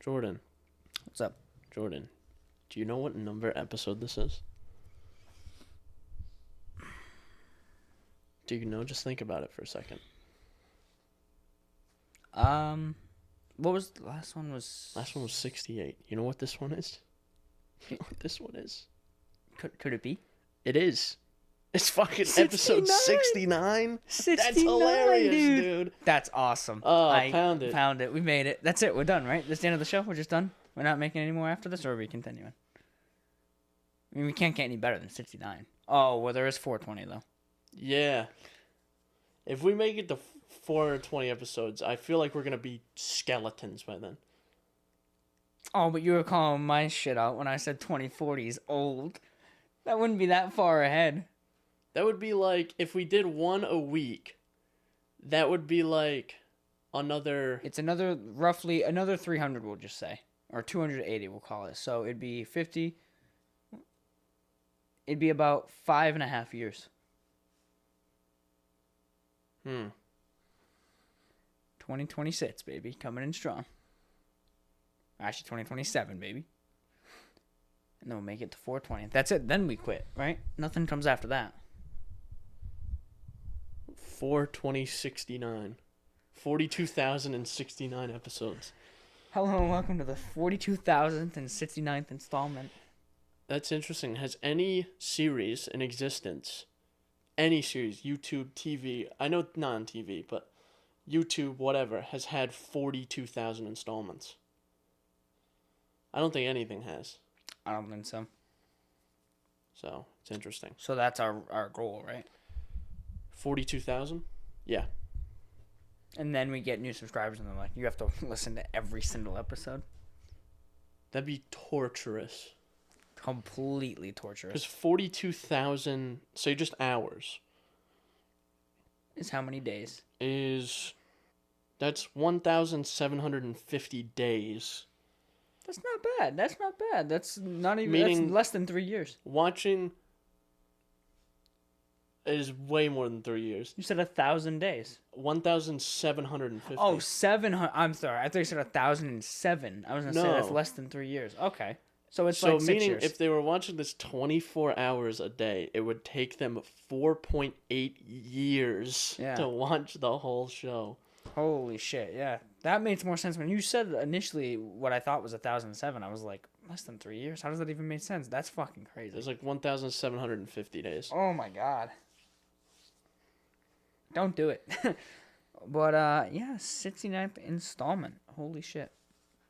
Jordan. What's up? Jordan, do you know what number episode this is? Do you know? Just think about it for a second. What was the last one? Last one was 68. You know what this one is? You know what this one is? Could it be? It is. It's fucking 69? episode 69. 69, That's hilarious, dude. That's awesome. Oh, I found it. Found it. We made it. That's it. We're done, right? That's the end of the show. We're just done. We're not making any more after this, or are we continuing? I mean, we can't get any better than 69. Oh, well, there is 420 though. Yeah. If we make it to 420 episodes, I feel like we're gonna be skeletons by then. Oh, but you were calling my shit out when I said 2040 is old. That wouldn't be that far ahead. That would be like, if we did one a week, that would be like another... It's roughly another 300, we'll just say. Or 280, we'll call it. So it'd be 50. It'd be about 5.5 years. 2026, baby. Coming in strong. Actually, 2027, baby. And then we'll make it to 420. That's it. Then we quit, right? Nothing comes after that. 42069. 42,069 episodes. Hello and welcome to the 42,000th and 69th installment. That's interesting. Has any series in existence, any series, YouTube, TV, I know not on TV, but YouTube, whatever, has had 42,000 installments? I don't think anything has. I don't think so. So, it's interesting. So that's our goal, right? 42,000? Yeah. And then we get new subscribers and they're like, you have to listen to every single episode. That'd be torturous. Completely torturous. Because 42,000, say just hours. Is how many days? That's 1,750 days. That's not bad. That's not even, Meaning, that's less than 3 years. Watching is way more than 3 years. You said 1,000 days. 1,750. Oh, 700. I'm sorry. I thought you said 1,007. I was going to say that's less than 3 years. Okay. So it's like 6 meaning years. If they were watching this 24 hours a day, it would take them 4.8 years to watch the whole show. Holy shit, yeah. That makes more sense. When you said initially what I thought was 1,007, I was like, less than 3 years? How does that even make sense? That's fucking crazy. It's like 1,750 days. Oh my god. Don't do it. But, yeah, 69th installment. Holy shit.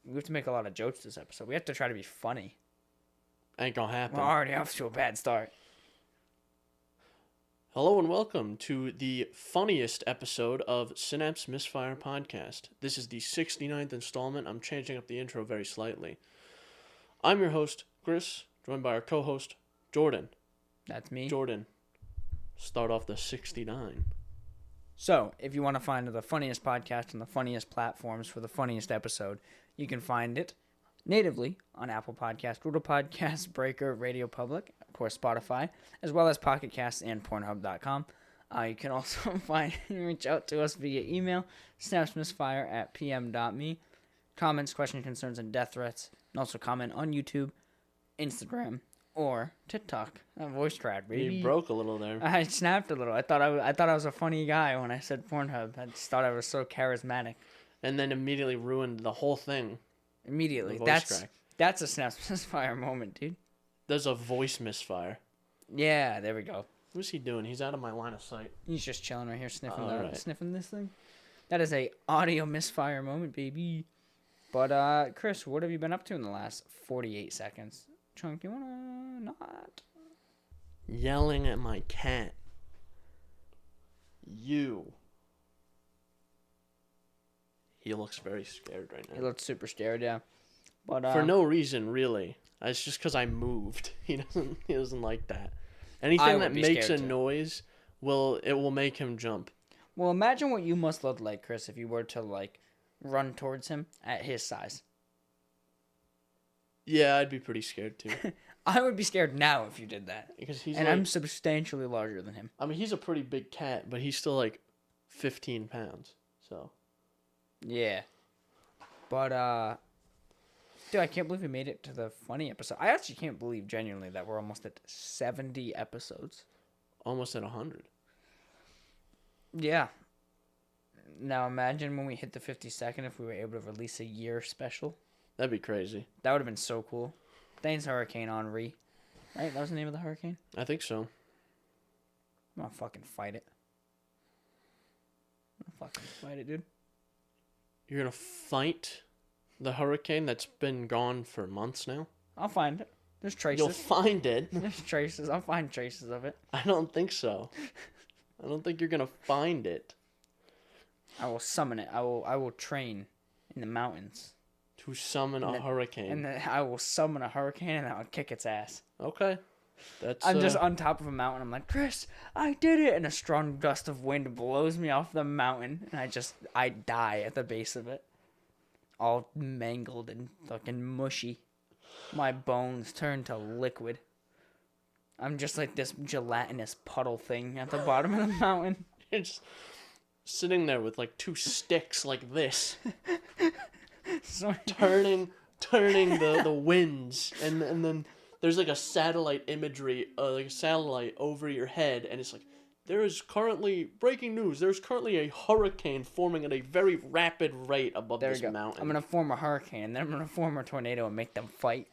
We have to make a lot of jokes this episode. We have to try to be funny. Ain't gonna happen. We're already off to a bad start. Hello and welcome to the funniest episode of Synapse Misfire Podcast. This is the 69th installment. I'm changing up the intro very slightly. I'm your host, Chris, joined by our co-host, Jordan. That's me. Jordan, start off the 69. So, if you want to find the funniest podcast on the funniest platforms for the funniest episode, you can find it natively on Apple Podcasts, Google Podcasts, Breaker, Radio Public, of course Spotify, as well as Pocket Casts and Pornhub.com. You can also reach out to us via email, synapsemisfire@pm.me. Comments, questions, concerns, and death threats. And also comment on YouTube, Instagram, or TikTok. Voice crack, baby. You broke a little there. I snapped a little. I thought I was a funny guy when I said Pornhub. I just thought I was so charismatic. And then immediately ruined the whole thing. Immediately. That's a Synapse Misfire moment, dude. There's a voice misfire. Yeah, there we go. What's he doing? He's out of my line of sight. He's just chilling right here, sniffing sniffing this thing. That is a audio misfire moment, baby. But Chris, what have you been up to in the last 48 seconds? Chunk, you wanna not? Yelling at my cat. He looks very scared right now. He looks super scared, yeah. But for no reason, really. It's just because I moved. He doesn't like that. Anything that makes a noise will make him jump. Well, imagine what you must look like, Chris, if you were to run towards him at his size. Yeah, I'd be pretty scared too. I would be scared now if you did that. Because I'm substantially larger than him. I mean, he's a pretty big cat, but he's still 15 pounds. So. Yeah. But Dude, I can't believe we made it to the funny episode. I actually can't believe genuinely that we're almost at 70 episodes. Almost at 100. Yeah. Now imagine when we hit the 52nd if we were able to release a year special. That'd be crazy. That would have been so cool. Thanks, Hurricane Henri. Right? That was the name of the hurricane? I think so. I'm gonna fucking fight it. Dude. You're gonna fight the hurricane that's been gone for months now? I'll find it. There's traces. You'll find it? There's traces. I'll find traces of it. I don't think so. I don't think you're gonna find it. I will summon it. I will train in the mountains. To summon a hurricane. And then I will summon a hurricane and I'll kick its ass. Okay. I'm just on top of a mountain. I'm like, Chris, I did it. And a strong gust of wind blows me off the mountain. And I die at the base of it. All mangled and fucking mushy. My bones turn to liquid. I'm just like this gelatinous puddle thing at the bottom of the mountain. You're just sitting there with like two sticks like this. turning the winds. And then there's like a satellite imagery, like a satellite over your head. And it's like, there is currently, breaking news, there's currently a hurricane forming at a very rapid rate above this mountain. I'm going to form a hurricane, and then I'm going to form a tornado and make them fight.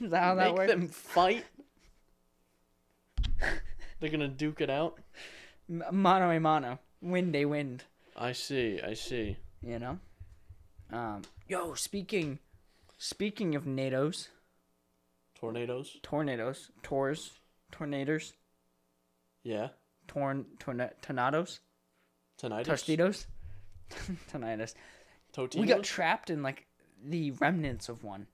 Is that how that works? Make them fight? They're going to duke it out? Mano a mano. Wind a wind. I see. You know? Yo, speaking of NATOs. Tornadoes? Tornadoes. Yeah. Tornadoes. Tinnitus? Tostitos. Tinnitus. Totinos? We got trapped in like the remnants of one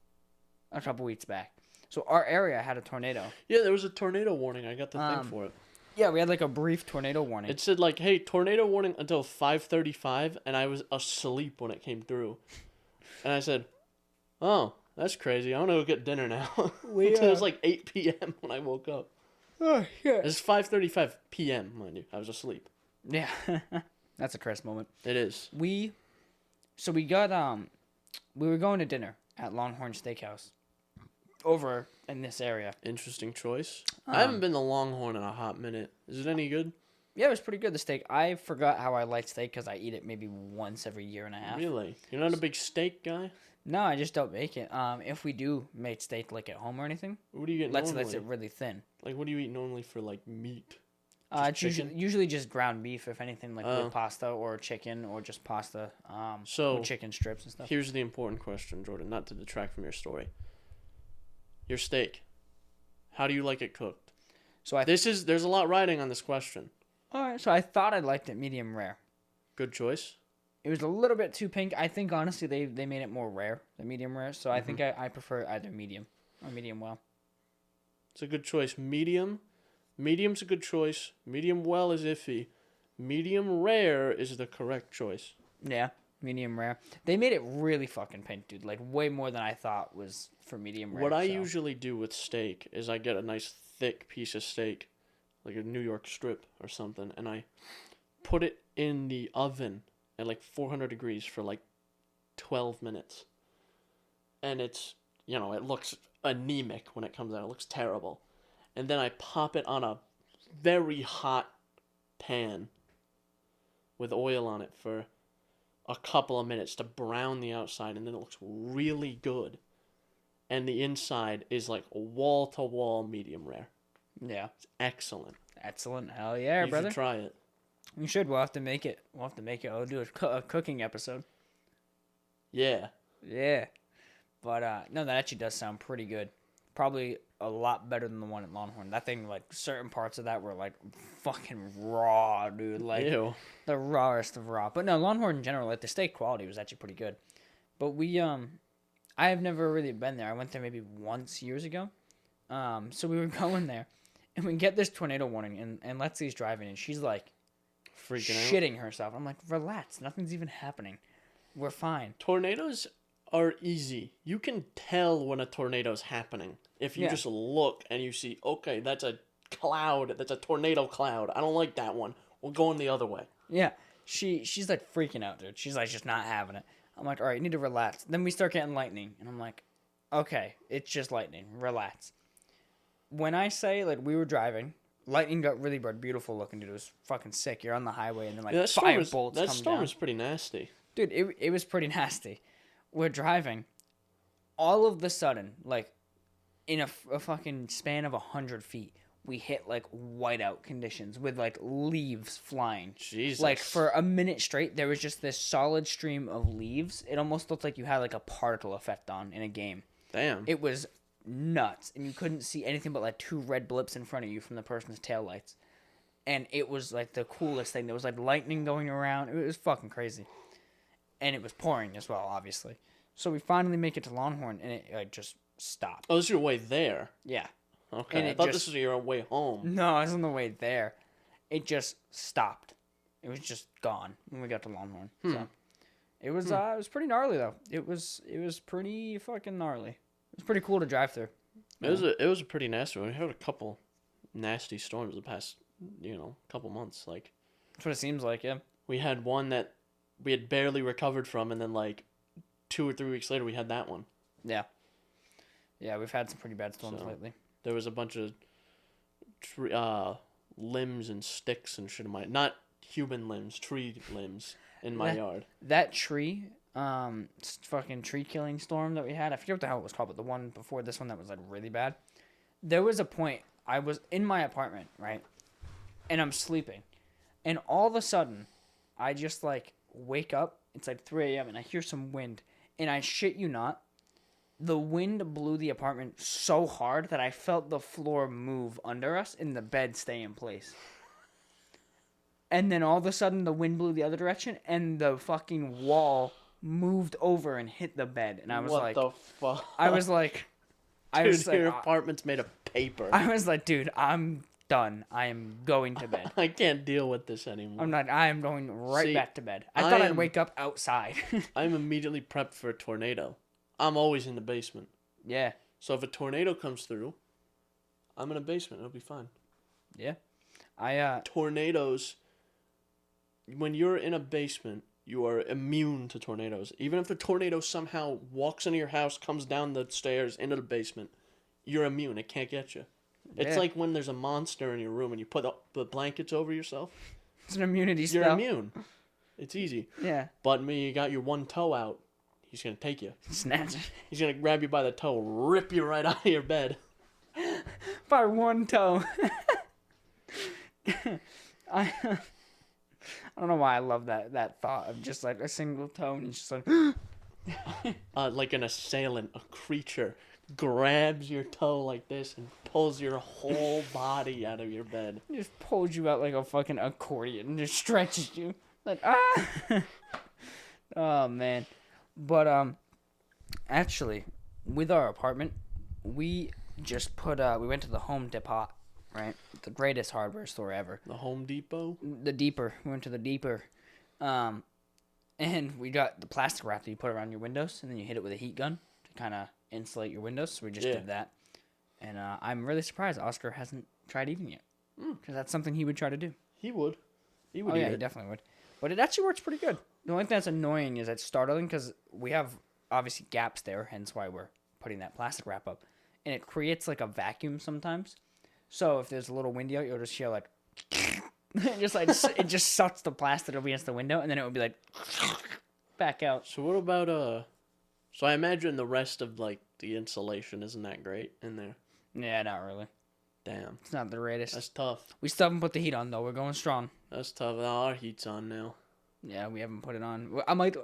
a couple weeks back. So our area had a tornado. Yeah, there was a tornado warning. I got the thing for it. Yeah, we had like a brief tornado warning. It said like, hey, tornado warning until 5:35, and I was asleep when it came through. And I said, oh, that's crazy. I want to go get dinner now. It was like 8 p.m. when I woke up. Oh, yeah. It's 5:35 p.m., mind you. I was asleep. Yeah. That's a Chris moment. It is. We were going to dinner at Longhorn Steakhouse over in this area. Interesting choice. I haven't been to Longhorn in a hot minute. Is it any good? Yeah, it was pretty good, the steak. I forgot how I like steak because I eat it maybe once every year and a half. Really? You're not a big steak guy? No, I just don't make it. If we do make steak like at home or anything, what do you get let's normally? it really thin. Like, what do you eat normally for, like, meat? It's usually just ground beef, if anything, like with pasta or chicken or just pasta. With chicken strips and stuff. Here's the important question, Jordan, not to detract from your story. Your steak. How do you like it cooked? So there's a lot riding on this question. All right, so I thought I liked it medium rare. Good choice. It was a little bit too pink. I think, honestly, they made it more rare, the medium rare. So I think I prefer either medium or medium well. It's a good choice. Medium's a good choice. Medium well is iffy. Medium rare is the correct choice. Yeah, medium rare. They made it really fucking pink, dude. Like, way more than I thought was for medium rare. What I usually do with steak is I get a nice thick piece of steak, like a New York strip or something, and I put it in the oven at like 400 degrees for like 12 minutes. And it's, it looks anemic when it comes out. It looks terrible. And then I pop it on a very hot pan with oil on it for a couple of minutes to brown the outside, and then it looks really good. And the inside is like wall-to-wall medium rare. Yeah. It's excellent. Excellent. Hell yeah, brother. You should try it. We should. We'll have to make it. I'll do a cooking episode. Yeah. Yeah. But, no, that actually does sound pretty good. Probably a lot better than the one at Longhorn. That thing, like, certain parts of that were, like, fucking raw, dude. Like, ew. The rawest of raw. But no, Longhorn in general, like, the steak quality was actually pretty good. But I have never really been there. I went there maybe once years ago. So we were going there. And we get this tornado warning. And Lexi's driving. And she's, like, shitting herself. I'm like, relax. Nothing's even happening. We're fine. Tornadoes are easy. You can tell when a tornado's happening. If you just look and you see, okay, that's a cloud. That's a tornado cloud. I don't like that one. We're going the other way. Yeah. She's like freaking out, dude. She's like just not having it. I'm like, all right, you need to relax. Then we start getting lightning, and I'm like, okay, it's just lightning. Relax. When I say, like, we were driving, lightning got really bright, beautiful looking, dude. It was fucking sick. You're on the highway, and then, like, bolts come down. That storm was pretty nasty. Dude, it was pretty nasty. We're driving. All of the sudden, like, in a fucking span of 100 feet, we hit, like, whiteout conditions with, like, leaves flying. Jesus. Like, for a minute straight, there was just this solid stream of leaves. It almost looked like you had, like, a particle effect on in a game. Damn. It was nuts, and you couldn't see anything but, like, 2 red blips in front of you from the person's taillights. And it was, like, the coolest thing. There was, like, lightning going around. It was fucking crazy. And it was pouring as well, obviously. So we finally make it to Longhorn, and it, like, just stopped. Oh, this is your way there? Yeah. Okay, and I thought this was your way home. No, I was on the way there. It just stopped. It was just gone when we got to Longhorn. So it was pretty gnarly though. It was pretty fucking gnarly. It was pretty cool to drive through. It was a pretty nasty one. We had a couple nasty storms the past, couple months. Like, that's what it seems like. Yeah. We had one that we had barely recovered from, and then like 2 or 3 weeks later, we had that one. Yeah. Yeah, we've had some pretty bad storms lately. There was a bunch of limbs and sticks and shit in my... Not human limbs, tree limbs in my yard. That tree, fucking tree killing storm that we had, I forget what the hell it was called, but the one before this one that was, like, really bad. There was a point, I was in my apartment, right? And I'm sleeping. And all of a sudden, I just, like, wake up. It's like 3 a.m. and I hear some wind. And I shit you not, the wind blew the apartment so hard that I felt the floor move under us and the bed stay in place. And then all of a sudden the wind blew the other direction and the fucking wall moved over and hit the bed. And I was like... What the fuck? I was like... Dude, your apartment's made of paper. I was like, dude, I'm done. I am going to bed. I can't deal with this anymore. I'm not. I am going back to bed. I thought I'd wake up outside. I'm immediately prepped for a tornado. I'm always in the basement. Yeah. So if a tornado comes through, I'm in a basement. It'll be fine. Yeah. Tornadoes, when you're in a basement, you are immune to tornadoes. Even if the tornado somehow walks into your house, comes down the stairs into the basement, you're immune. It can't get you. Yeah. It's like when there's a monster in your room and you put the blankets over yourself. It's an immunity spell. You're immune. It's easy. Yeah. But when you got your one toe out, he's going to take you. Snatch it. He's going to grab you by the toe, rip you right out of your bed. By one toe. I don't know why I love that thought of just like a single toe and it's just like an assailant, a creature, grabs your toe like this and pulls your whole body out of your bed. Just pulls you out like a fucking accordion and just stretches you. Like, Oh, man. But, actually, with our apartment, we just we went to the Home Depot, right? The greatest hardware store ever. The Home Depot? The Deeper. We went to the Deeper. And we got the plastic wrap that you put around your windows, and then you hit it with a heat gun to kind of insulate your windows. So we just did that. And I'm really surprised Oscar hasn't tried eating it. Because that's something he would try to do. He would. He would eat it. He definitely would. But it actually works pretty good. The only thing that's annoying is it's startling because we have, obviously, gaps there, hence why we're putting that plastic wrap up. And it creates, like, a vacuum sometimes. So if there's a little windy out, you'll just hear, like... it just sucks the plastic up against the window, and then it would be, like... back out. So what about, So I imagine the rest of, like, the insulation isn't that great in there. Yeah, not really. Damn. It's not the greatest. That's tough. We still haven't put the heat on, though. We're going strong. That's tough. Our heat's on now. Yeah, we haven't put it on.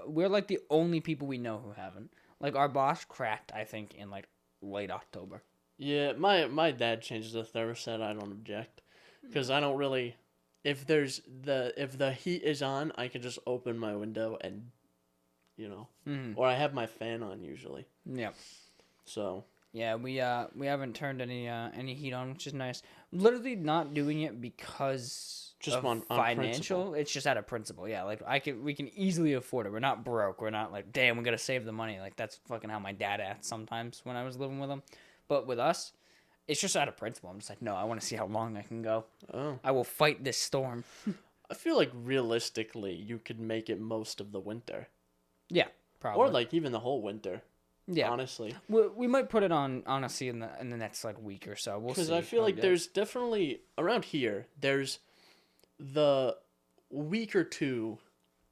We're like the only people we know who haven't. Like, our boss cracked, I think, in, like, late October. Yeah, my dad changes the thermostat. I don't object. Because I don't really... If the heat is on, I can just open my window and, or I have my fan on usually. Yeah. So. Yeah, we haven't turned any heat on, which is nice. Literally not doing it because just on financial. Principle. It's just out of principle. Yeah, like we can easily afford it. We're not broke. We're not like, damn, we gotta save the money. Like that's fucking how my dad acts sometimes when I was living with him. But with us, it's just out of principle. I'm just like, no, I want to see how long I can go. Oh. I will fight this storm. I feel like realistically, you could make it most of the winter. Yeah. Probably. Or like even the whole winter. Yeah. Honestly. We might put it on, honestly, in the next like week or so. We'll see. Because I feel like there's definitely, around here, there's the week or two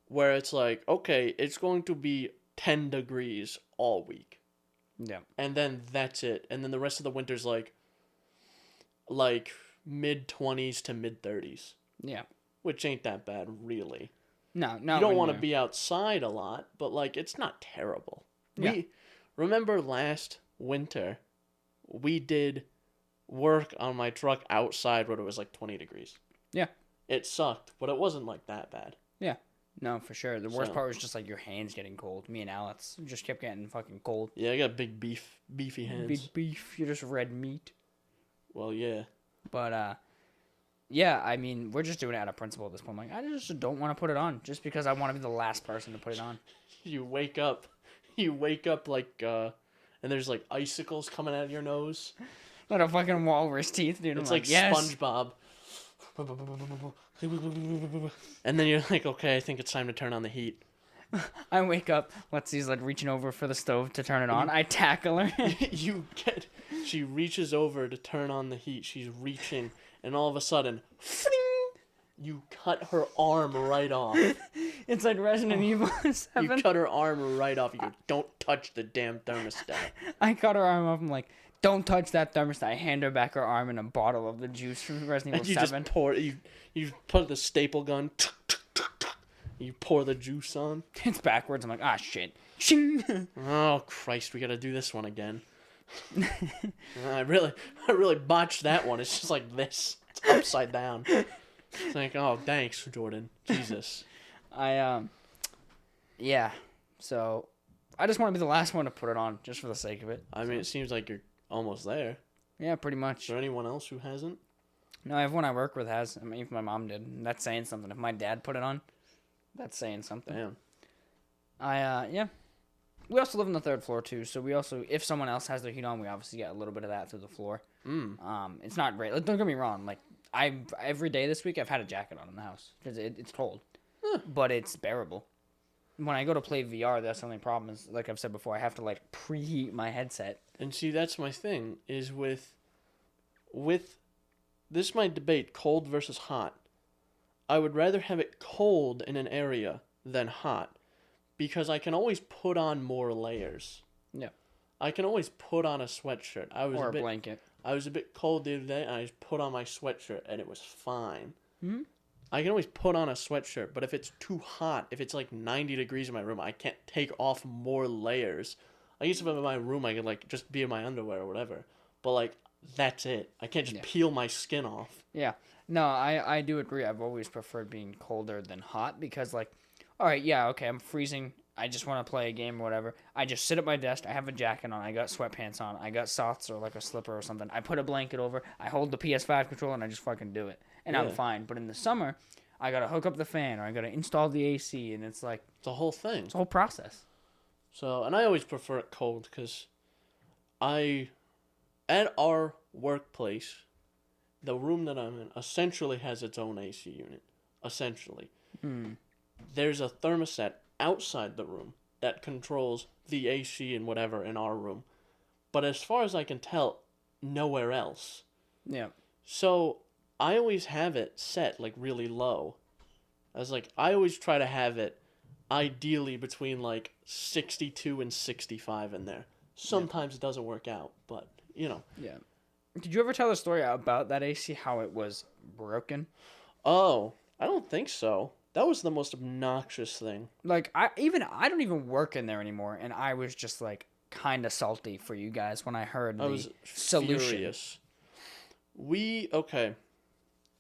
where it's like, okay, it's going to be 10 degrees all week. Yeah. And then that's it. And then the rest of the winter's like mid-20s to mid-30s. Yeah. Which ain't that bad, really. No. You don't want to be outside a lot, but like it's not terrible. Yeah. Remember last winter, we did work on my truck outside when it was like 20 degrees. Yeah. It sucked, but it wasn't like that bad. Yeah. No, for sure. The worst part was just like your hands getting cold. Me and Alex just kept getting fucking cold. Yeah, I got beefy hands. Big beef. You're just red meat. Well, yeah. But, yeah, I mean, we're just doing it out of principle at this point. Like, I just don't want to put it on just because I want to be the last person to put it on. You wake up like, and there's like icicles coming out of your nose. Like a fucking walrus teeth, dude. It's like yes. SpongeBob. And then you're like, okay, I think it's time to turn on the heat. I wake up, Lexi's like reaching over for the stove to turn it on. I tackle her. She reaches over to turn on the heat. She's reaching, and all of a sudden, you cut her arm right off. It's like Resident Evil 7. You cut her arm right off. You go, don't touch the damn thermostat. I cut her arm off. I'm like, don't touch that thermostat. I hand her back her arm and a bottle of the juice from Resident Evil 7. Just pour it. You put the staple gun. You pour the juice on. It's backwards. I'm like, ah, shit. Shing. Oh, Christ. We got to do this one again. I really botched that one. It's just like this. It's upside down. It's like, oh, thanks, Jordan. Jesus. Yeah. So, I just want to be the last one to put it on, just for the sake of it. I mean, it seems like you're almost there. Yeah, pretty much. Is there anyone else who hasn't? No, everyone I work with has. I mean, even my mom did. And that's saying something. If my dad put it on, that's saying something. Damn. Yeah. We also live on the third floor, too. So we also, if someone else has their heat on, we obviously get a little bit of that through the floor. It's not great. Like, don't get me wrong. Like, every day this week, I've had a jacket on in the house. Because it's cold. But it's bearable. When I go to play VR, that's the only problem is, like I've said before, I have to, like, preheat my headset. And see, that's my thing, is with this might debate cold versus hot. I would rather have it cold in an area than hot, because I can always put on more layers. Yeah. I can always put on a sweatshirt. Or a blanket. I was a bit cold the other day, and I just put on my sweatshirt, and it was fine. Mm-hmm. I can always put on a sweatshirt, but if it's too hot, if it's like 90 degrees in my room, I can't take off more layers. I guess if I'm in my room, I could like just be in my underwear or whatever. But like, that's it. I can't just peel my skin off. Yeah. No, I do agree. I've always preferred being colder than hot because like, all right, yeah, okay, I'm freezing. I just want to play a game or whatever. I just sit at my desk. I have a jacket on. I got sweatpants on. I got socks or like a slipper or something. I put a blanket over. I hold the PS5 controller and I just fucking do it. And I'm fine. But in the summer, I got to hook up the fan or I got to install the AC. And it's like... It's a whole thing. It's a whole process. So, and I always prefer it cold because at our workplace, the room that I'm in essentially has its own AC unit. Essentially. There's a thermostat outside the room that controls the AC and whatever in our room. But as far as I can tell, nowhere else. Yeah. So I always have it set like really low. I always try to have it ideally between like 62 and 65 in there. Sometimes it doesn't work out, but you know. Yeah. Did you ever tell the story about that AC, how it was broken? Oh, I don't think so. That was the most obnoxious thing. Like, I don't even work in there anymore, and I was just, like, kind of salty for you guys when I heard the solution. Furious.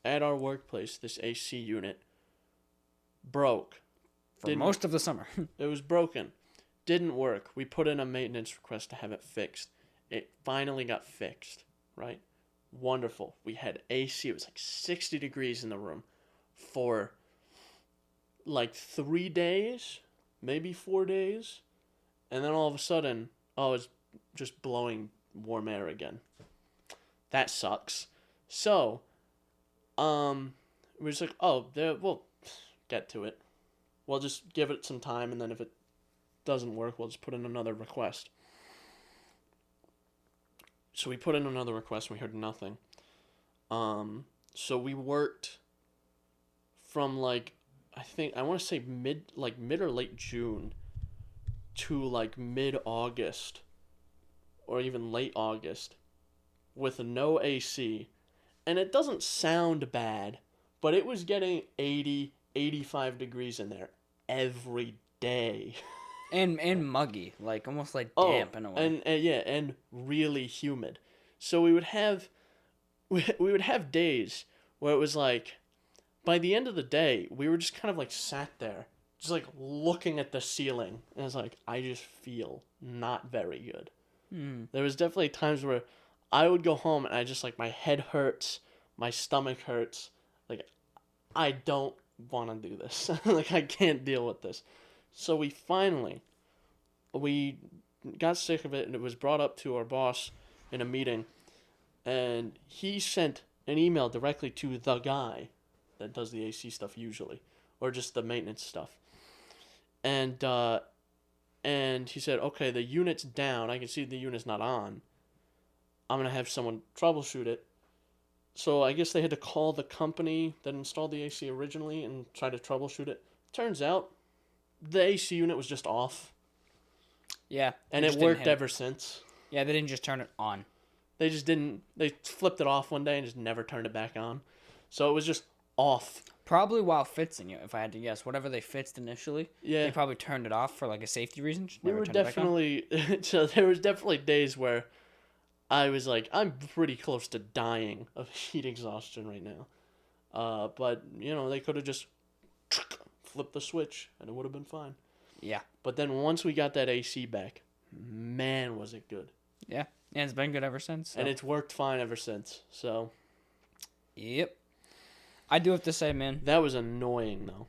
At our workplace, this AC unit broke. For most of the summer. It was broken. Didn't work. We put in a maintenance request to have it fixed. It finally got fixed, right? Wonderful. We had AC. It was like 60 degrees in the room for... like 3 days, maybe 4 days, and then all of a sudden, it's just blowing warm air again. That sucks. So, we're just like, we'll get to it. We'll just give it some time, and then if it doesn't work, we'll just put in another request. So we put in another request, and we heard nothing. So we worked from like, I want to say mid or late June to like mid-August or even late August with no AC. And it doesn't sound bad, but it was getting 80, 85 degrees in there every day. And muggy, like almost like damp in a way. And really humid. So we would have days where it was like, by the end of the day, we were just kind of like sat there, just like looking at the ceiling, and it's like, I just feel not very good. There was definitely times where I would go home and I just like, my head hurts, my stomach hurts, like I don't want to do this. Like I can't deal with this. So we got sick of it, and it was brought up to our boss in a meeting, and he sent an email directly to the guy that does the AC stuff usually, or just the maintenance stuff. And he said, okay, the unit's down. I can see the unit's not on. I'm going to have someone troubleshoot it. So I guess they had to call the company that installed the AC originally and try to troubleshoot it. Turns out the AC unit was just off. Yeah. And it worked ever since. Yeah, they didn't just turn it on. They flipped it off one day and just never turned it back on. So it was just off. Probably while fixing it, if I had to guess. Whatever they fixed initially, yeah, they probably turned it off for like a safety reason. So there was definitely days where I was like, I'm pretty close to dying of heat exhaustion right now. But, they could have just flipped the switch and it would have been fine. Yeah. But then once we got that AC back, man, was it good. Yeah. And it's been good ever since. So. And it's worked fine ever since. So. Yep. I do have to say, man. That was annoying, though.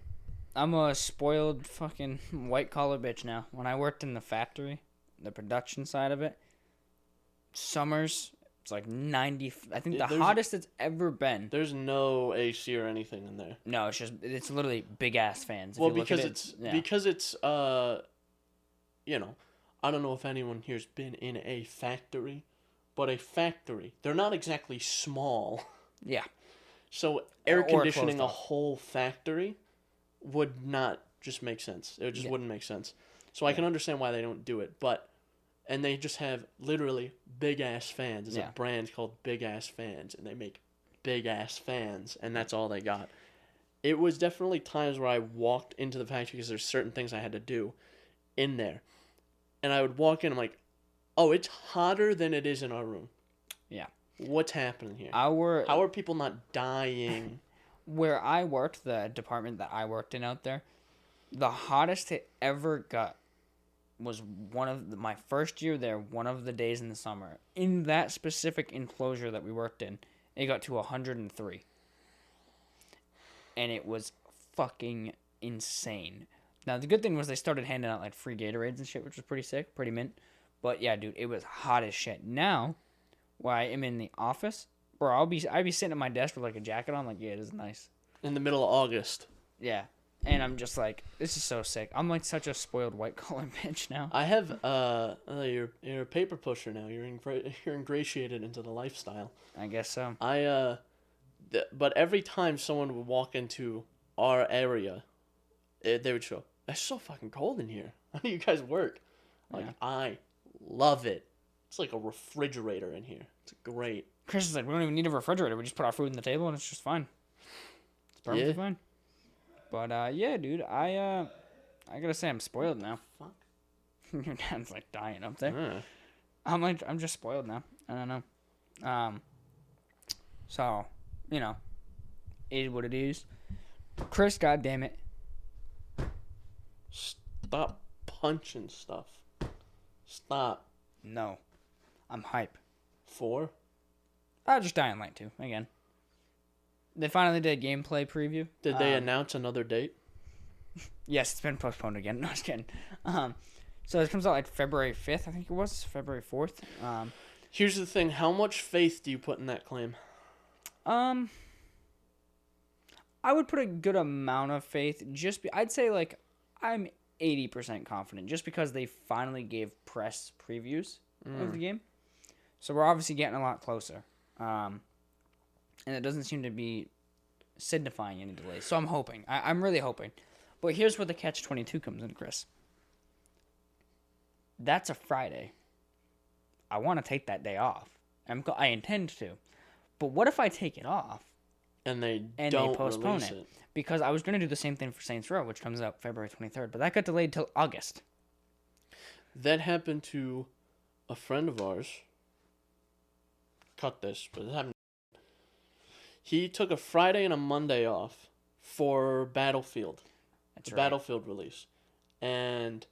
I'm a spoiled fucking white-collar bitch now. When I worked in the factory, the production side of it, summers, it's like 90. I think the hottest it's ever been. There's no AC or anything in there. No, it's literally big-ass fans. Well, because it's I don't know if anyone here's been in a factory, but a factory, they're not exactly small. Yeah. So air conditioning a whole factory would not just make sense. It just wouldn't make sense. So I can understand why they don't do it. And they just have literally big-ass fans. It's a brand called Big Ass Fans, and they make big-ass fans, and that's all they got. It was definitely times where I walked into the factory because there's certain things I had to do in there. And I would walk in, I'm like, oh, it's hotter than it is in our room. Yeah. What's happening here? How are people not dying? Where I worked, the department that I worked in out there, the hottest it ever got was my first year there, one of the days in the summer. In that specific enclosure that we worked in, it got to 103. And it was fucking insane. Now, the good thing was they started handing out like free Gatorades and shit, which was pretty sick, pretty mint. But yeah, dude, it was hot as shit. Now, where I am in the office, bro, I'd be sitting at my desk with like a jacket on, like, yeah, it is nice. In the middle of August. Yeah. And I'm just like, this is so sick. I'm like such a spoiled white collar bitch now. I have you're a paper pusher now. You're ingratiated into the lifestyle. I guess so. But every time someone would walk into our area, they would show, it's so fucking cold in here. How do you guys work? Like, I love it. It's like a refrigerator in here. It's great. Chris is like, we don't even need a refrigerator. We just put our food on the table and it's just fine. It's perfectly fine. But yeah, dude, I gotta say I'm spoiled now. Fuck. Your dad's like dying up there. I'm just spoiled now. I don't know. So, it is what it is. Chris, goddamn it. Stop punching stuff. Stop. No. I'm hype. For? Just Dying Light 2, again. They finally did a gameplay preview. Did they announce another date? Yes, it's been postponed again. No, just kidding. So it comes out like February 5th, I think it was. February 4th. Here's the thing. How much faith do you put in that claim? I would put a good amount of faith. I'd say like I'm 80% confident just because they finally gave press previews of the game. So we're obviously getting a lot closer. And it doesn't seem to be signifying any delays. So I'm hoping. I'm really hoping. But here's where the catch-22 comes in, Chris. That's a Friday. I want to take that day off. I intend to. But what if I take it off and they postpone it? Because I was going to do the same thing for Saints Row, which comes out February 23rd, but that got delayed till August. That happened to a friend of ours. Cut this, but it happened. He took a Friday and a Monday off for Battlefield. That's right. Battlefield release. And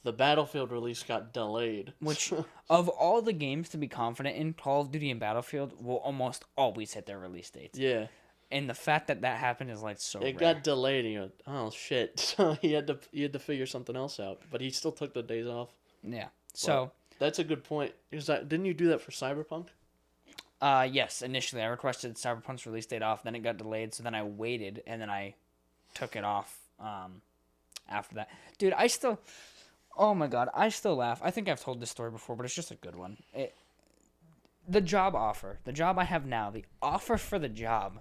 the Battlefield release got delayed. Which, of all the games to be confident in, Call of Duty and Battlefield will almost always hit their release dates. Yeah. And the fact that happened is like so rare. It got delayed. And you go, oh shit! So he had to figure something else out. But he still took the days off. Yeah. So that's a good point. Didn't you do that for Cyberpunk? Yes. Initially, I requested Cyberpunk's release date off. Then it got delayed. So then I waited, and then I took it off. After that, dude, oh my god, I still laugh. I think I've told this story before, but it's just a good one. The job I have now, the offer for the job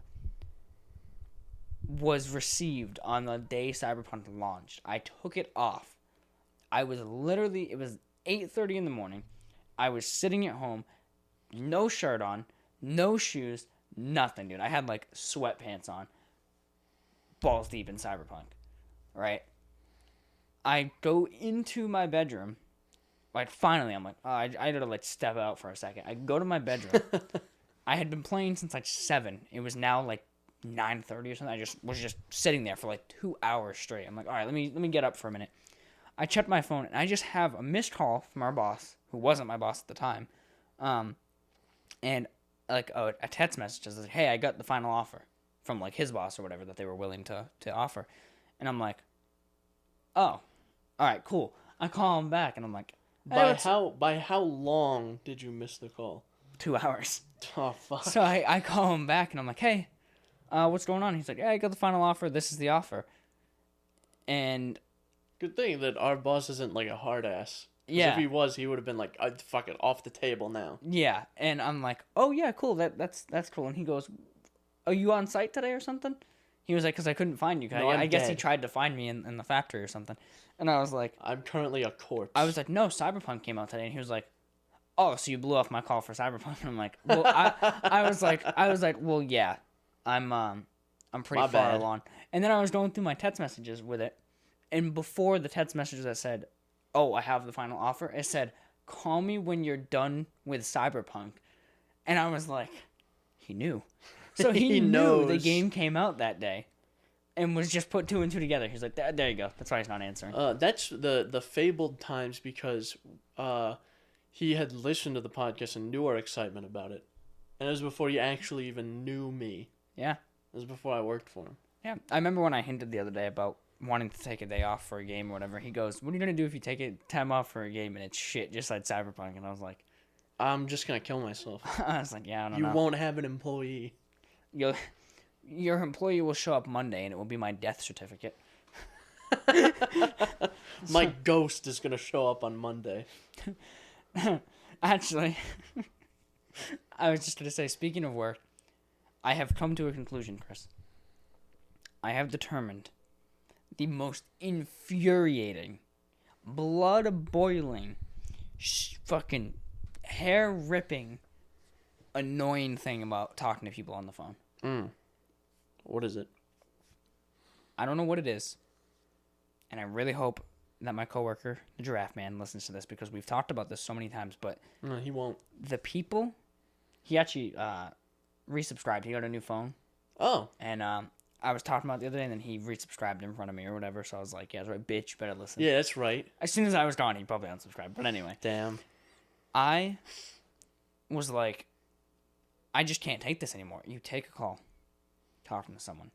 was received on the day Cyberpunk launched. I took it off. It was 8:30 in the morning. I was sitting at home, no shirt on, no shoes, nothing, dude. I had like sweatpants on, balls deep in Cyberpunk, right? I go into my bedroom. Like, finally, I'm like, oh, I gotta, like, step out for a second. I go to my bedroom. I had been playing since, like, 7. It was now, like, 9:30 or something. I was just sitting there for, like, 2 hours straight. I'm like, all right, let me get up for a minute. I checked my phone, and I just have a missed call from our boss, who wasn't my boss at the time, and, like, a text message that says, hey, I got the final offer from, like, his boss or whatever that they were willing to offer. And I'm like, oh. All right, cool. I call him back, and I'm like, hey, by how long did you miss the call? 2 hours. Oh, fuck. So I call him back, and I'm like, hey, what's going on? He's like, yeah, I got the final offer. This is the offer. And good thing that our boss isn't like a hard ass. Yeah. If he was, he would have been like, fuck it, off the table now. Yeah, and I'm like, oh, yeah, cool. That's cool. And he goes, are you on site today or something? He was like, because I couldn't find you. No, I guess he tried to find me in the factory or something. And I was like, I'm currently a corpse. I was like, no, Cyberpunk came out today. And he was like, oh, so you blew off my call for Cyberpunk? And I'm like, well, I was like, well, yeah, I'm pretty far along. And then I was going through my text messages with it. And before the text messages that said, oh, I have the final offer, it said, call me when you're done with Cyberpunk. And I was like, he knew. So he knew the game came out that day. And was just put 2 and 2 together. He's like, there you go. That's why he's not answering. That's the fabled times because he had listened to the podcast and knew our excitement about it. And it was before he actually even knew me. Yeah. It was before I worked for him. Yeah. I remember when I hinted the other day about wanting to take a day off for a game or whatever. He goes, what are you going to do if you take time off for a game and it's shit just like Cyberpunk? And I was like, I'm just going to kill myself. I was like, yeah, I don't know. You won't have an employee. Your employee will show up Monday, and it will be my death certificate. My ghost is going to show up on Monday. Actually, I was just going to say, speaking of work, I have come to a conclusion, Chris. I have determined the most infuriating, blood-boiling, fucking hair-ripping, annoying thing about talking to people on the phone. What is it? I don't know what it is. And I really hope that my coworker, the Giraffe Man, listens to this because we've talked about this so many times, but No, he won't. the people, he actually resubscribed. He got a new phone. Oh. And I was talking about it the other day, and then he resubscribed in front of me or whatever, so I was like, yeah, that's right, bitch, you better listen. Yeah, that's right. As soon as I was gone, he probably unsubscribed. But anyway. Damn. I was like, I just can't take this anymore. You take a call, talking to someone.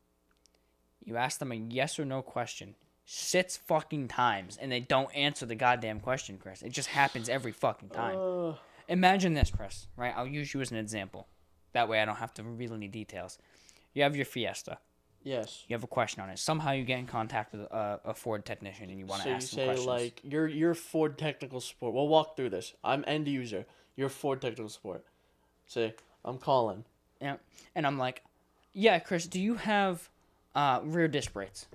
You ask them a yes or no question 6 fucking times, and they don't answer the goddamn question, Chris. It just happens every fucking time. Imagine this, Chris, right? I'll use you as an example. That way I don't have to reveal any details. You have your Fiesta. Yes. You have a question on it. Somehow you get in contact with a Ford technician and you want to ask them questions. So you say, like, you're Ford technical support. We'll walk through this. I'm end user. You're Ford technical support. Say, I'm calling. Yeah. And I'm like, yeah, Chris, do you have rear disc brakes?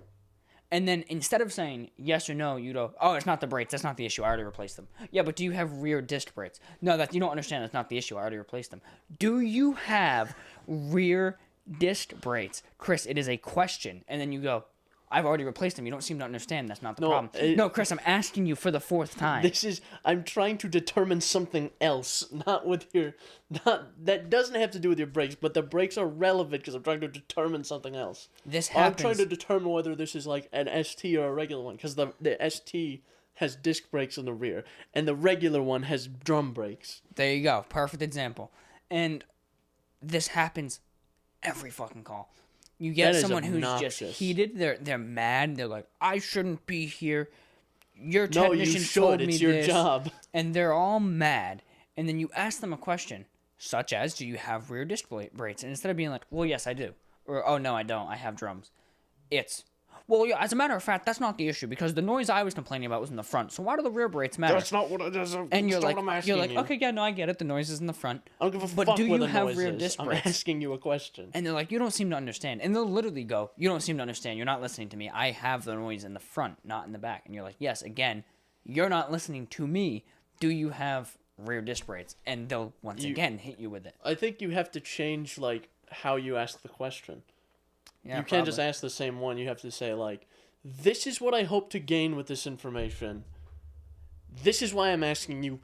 And then instead of saying yes or no, you go, oh, it's not the brakes. That's not the issue. I already replaced them. Yeah, but do you have rear disc brakes? No, that you don't understand. That's not the issue. I already replaced them. Do you have rear disc brakes? Chris, it is a question. And then you go, I've already replaced them. You don't seem to understand. That's not the problem. No, Chris, I'm asking you for the fourth time. I'm trying to determine something else, that doesn't have to do with your brakes, but the brakes are relevant because I'm trying to determine something else. This happens. I'm trying to determine whether this is like an ST or a regular one, because the ST has disc brakes in the rear, and the regular one has drum brakes. There you go. Perfect example. And this happens every fucking call. You get someone who's just heated. They're mad. They're like, I shouldn't be here. Your technician told me this. It's your job. And they're all mad. And then you ask them a question, such as, do you have rear disc brakes? And instead of being like, well, yes, I do. Or, oh, no, I don't. I have drums. It's, well, yeah, as a matter of fact, that's not the issue because the noise I was complaining about was in the front. So why do the rear brakes matter? That's not what it is. And you're like, okay, yeah, no, I get it. The noise is in the front. I don't give a fuck where the noise is. I'm asking you a question. And they're like, you don't seem to understand. And they'll literally go, you don't seem to understand. You're not listening to me. I have the noise in the front, not in the back. And you're like, yes, again, you're not listening to me. Do you have rear disc brakes? And they'll once again hit you with it. I think you have to change like how you ask the question. Yeah, you can't just ask the same one. You have to say like, this is what I hope to gain with this information. This is why I'm asking you.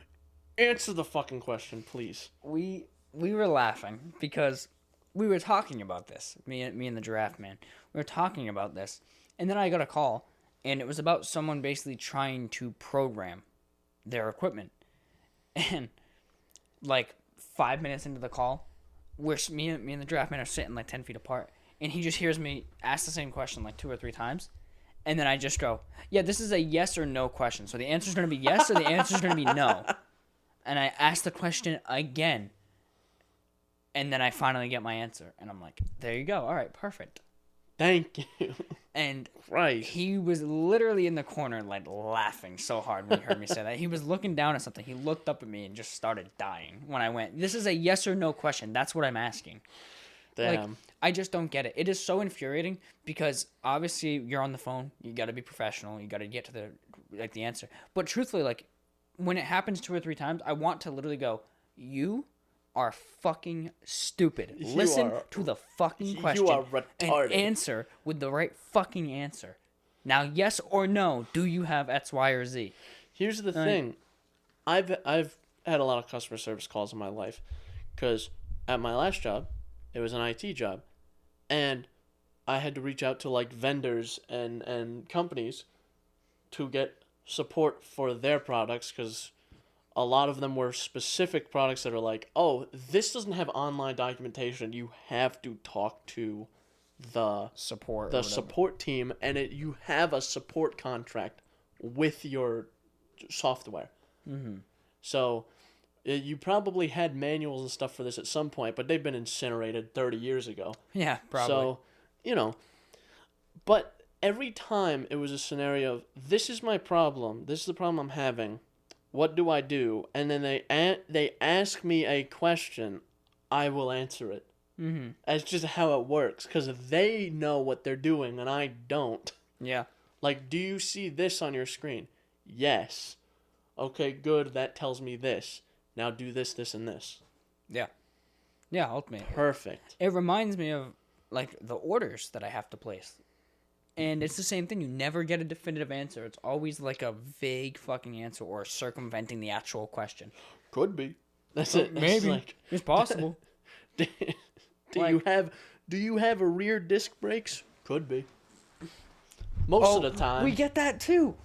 Answer the fucking question, please. We were laughing because we were talking about this. Me and the giraffe man. We were talking about this. And then I got a call. And it was about someone basically trying to program their equipment. And like 5 minutes into the call, me and the giraffe man are sitting like 10 feet apart. And he just hears me ask the same question like 2 or 3 times. And then I just go, yeah, this is a yes or no question. So the answer's going to be yes or the answer's going to be no. And I ask the question again. And then I finally get my answer. And I'm like, there you go. All right, perfect. Thank you. And right. He was literally in the corner like laughing so hard when he heard me say that. He was looking down at something. He looked up at me and just started dying when I went, this is a yes or no question. That's what I'm asking. Damn. Like, I just don't get it. It is so infuriating because obviously you're on the phone. You got to be professional. You got to get to the answer. But truthfully, like when it happens 2 or 3 times, I want to literally go, you are fucking stupid. Listen to the fucking question. You are retarded. And answer with the right fucking answer. Now, yes or no, do you have X, Y, or Z? Here's the thing. I've had a lot of customer service calls in my life because at my last job, it was an IT job. And I had to reach out to like vendors and companies to get support for their products because a lot of them were specific products that are like, oh, this doesn't have online documentation. You have to talk to the support team, and you have a support contract with your software. Mm-hmm. So you probably had manuals and stuff for this at some point, but they've been incinerated 30 years ago. Yeah, probably. So, but every time it was a scenario of, this is my problem. This is the problem I'm having. What do I do? And then they ask me a question. I will answer it. Mm-hmm. That's just how it works, because they know what they're doing, and I don't. Yeah. Like, do you see this on your screen? Yes. Okay, good. That tells me this. Now do this, this, and this. Yeah. Yeah, ultimately. Perfect. It reminds me of, like, the orders that I have to place. And it's the same thing. You never get a definitive answer. It's always, like, a vague fucking answer or circumventing the actual question. Could be. That's it. Maybe. It's possible. Do you have a rear disc brakes? Could be. Most of the time. We get that too.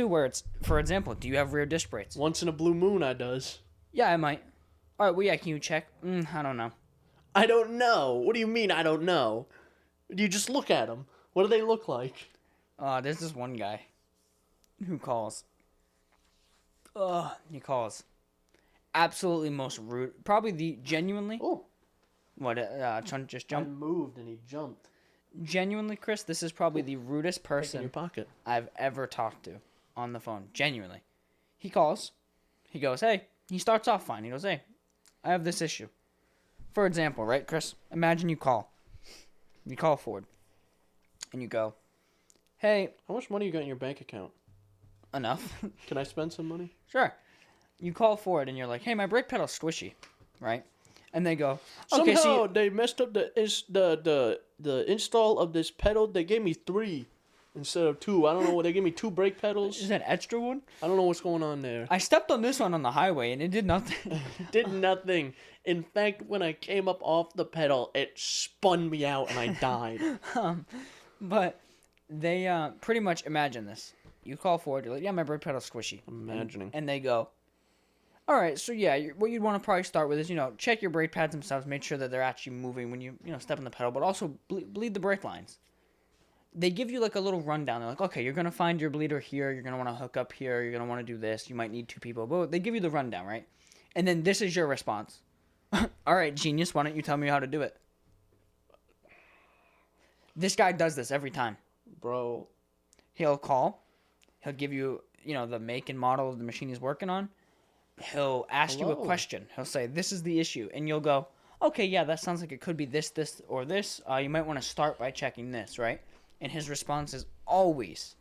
Where it's, for example, do you have rear disc brakes? Once in a blue moon, I does. Yeah, I might. All right, well, yeah, can you check? I don't know. I don't know. What do you mean I don't know? You just look at them. What do they look like? There's this one guy who calls. He calls. Absolutely most rude. Probably the genuinely. Oh. What? Just jumped? I moved and he jumped. Genuinely, Chris, this is probably the rudest In person your pocket. I've ever talked to on the phone. Genuinely. He calls. He goes, hey. He starts off fine. He goes, hey, I have this issue. For example, right, Chris? Imagine you call. You call Ford. And you go, hey. How much money you got in your bank account? Enough. Can I spend some money? Sure. You call Ford and you're like, hey, my brake pedal's squishy, right? And they go, okay, somehow they messed up the install of this pedal. They gave me 3 instead of 2. I don't know. They gave me 2 brake pedals. Is that extra one? I don't know what's going on there. I stepped on this one on the highway and it did nothing. Did nothing. In fact, when I came up off the pedal, it spun me out and I died. But they pretty much imagine this. You call Ford, you're like, yeah, my brake pedal's squishy. I'm imagining. And they go, all right, so yeah, what you'd want to probably start with is, check your brake pads themselves, make sure that they're actually moving when you step on the pedal, but also bleed the brake lines. They give you like a little rundown. They're like, okay, you're going to find your bleeder here, you're going to want to hook up here, you're going to want to do this, you might need 2 people. But they give you the rundown, right? And then this is your response. All right, genius, why don't you tell me how to do it? This guy does this every time. Bro. He'll call. He'll give you, the make and model of the machine he's working on. He'll ask you a question. He'll say, this is the issue. And you'll go, okay, yeah, that sounds like it could be this, or this. You might want to start by checking this, right? And his response is always,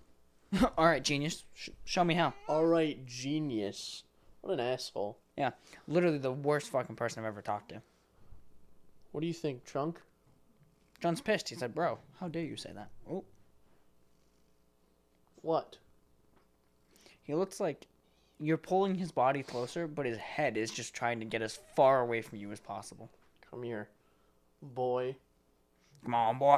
all right, genius, show me how. All right, genius. What an asshole. Yeah, literally the worst fucking person I've ever talked to. What do you think, Chunk? John's pissed. He said, bro, how dare you say that? Oh. What? He looks like you're pulling his body closer, but his head is just trying to get as far away from you as possible. Come here, boy. Come on, boy.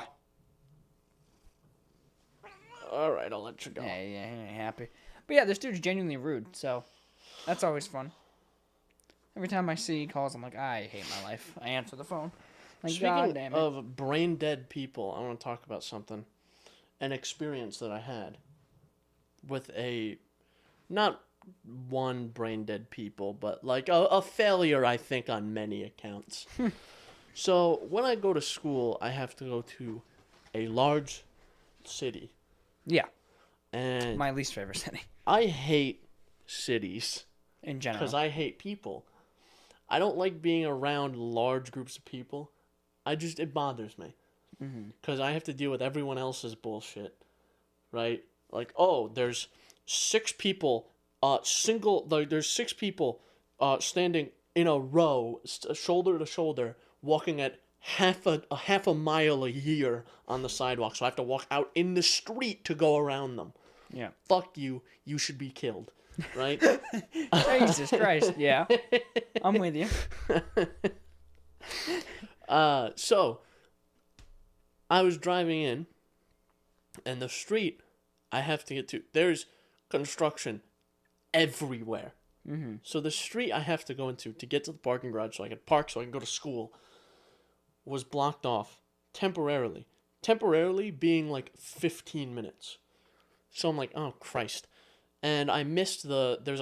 All right, I'll let you go. Yeah, he ain't happy. But yeah, this dude's genuinely rude, so that's always fun. Every time I see calls, I'm like, I hate my life. I answer the phone. Like, Speaking of brain dead people, I want to talk about something. An experience that I had with not one brain dead people, but like a failure, I think, on many accounts. So when I go to school, I have to go to a large city. Yeah. And my least favorite city. I hate cities. In general. Because I hate people. I don't like being around large groups of people. It bothers me. Because I have to deal with everyone else's bullshit. Right? Like, there's 6 people, there's 6 people standing in a row, shoulder to shoulder, walking at half a mile a year on the sidewalk. So I have to walk out in the street to go around them. Yeah. Fuck you. You should be killed. Right? Jesus Christ. Yeah. I'm with you. So I was driving in, and the street I have to get to, there's construction everywhere. So the street I have to go into to get to the parking garage so I can park so I can go to school was blocked off temporarily. Temporarily being like 15 minutes. So I'm like, oh Christ. And I missed there's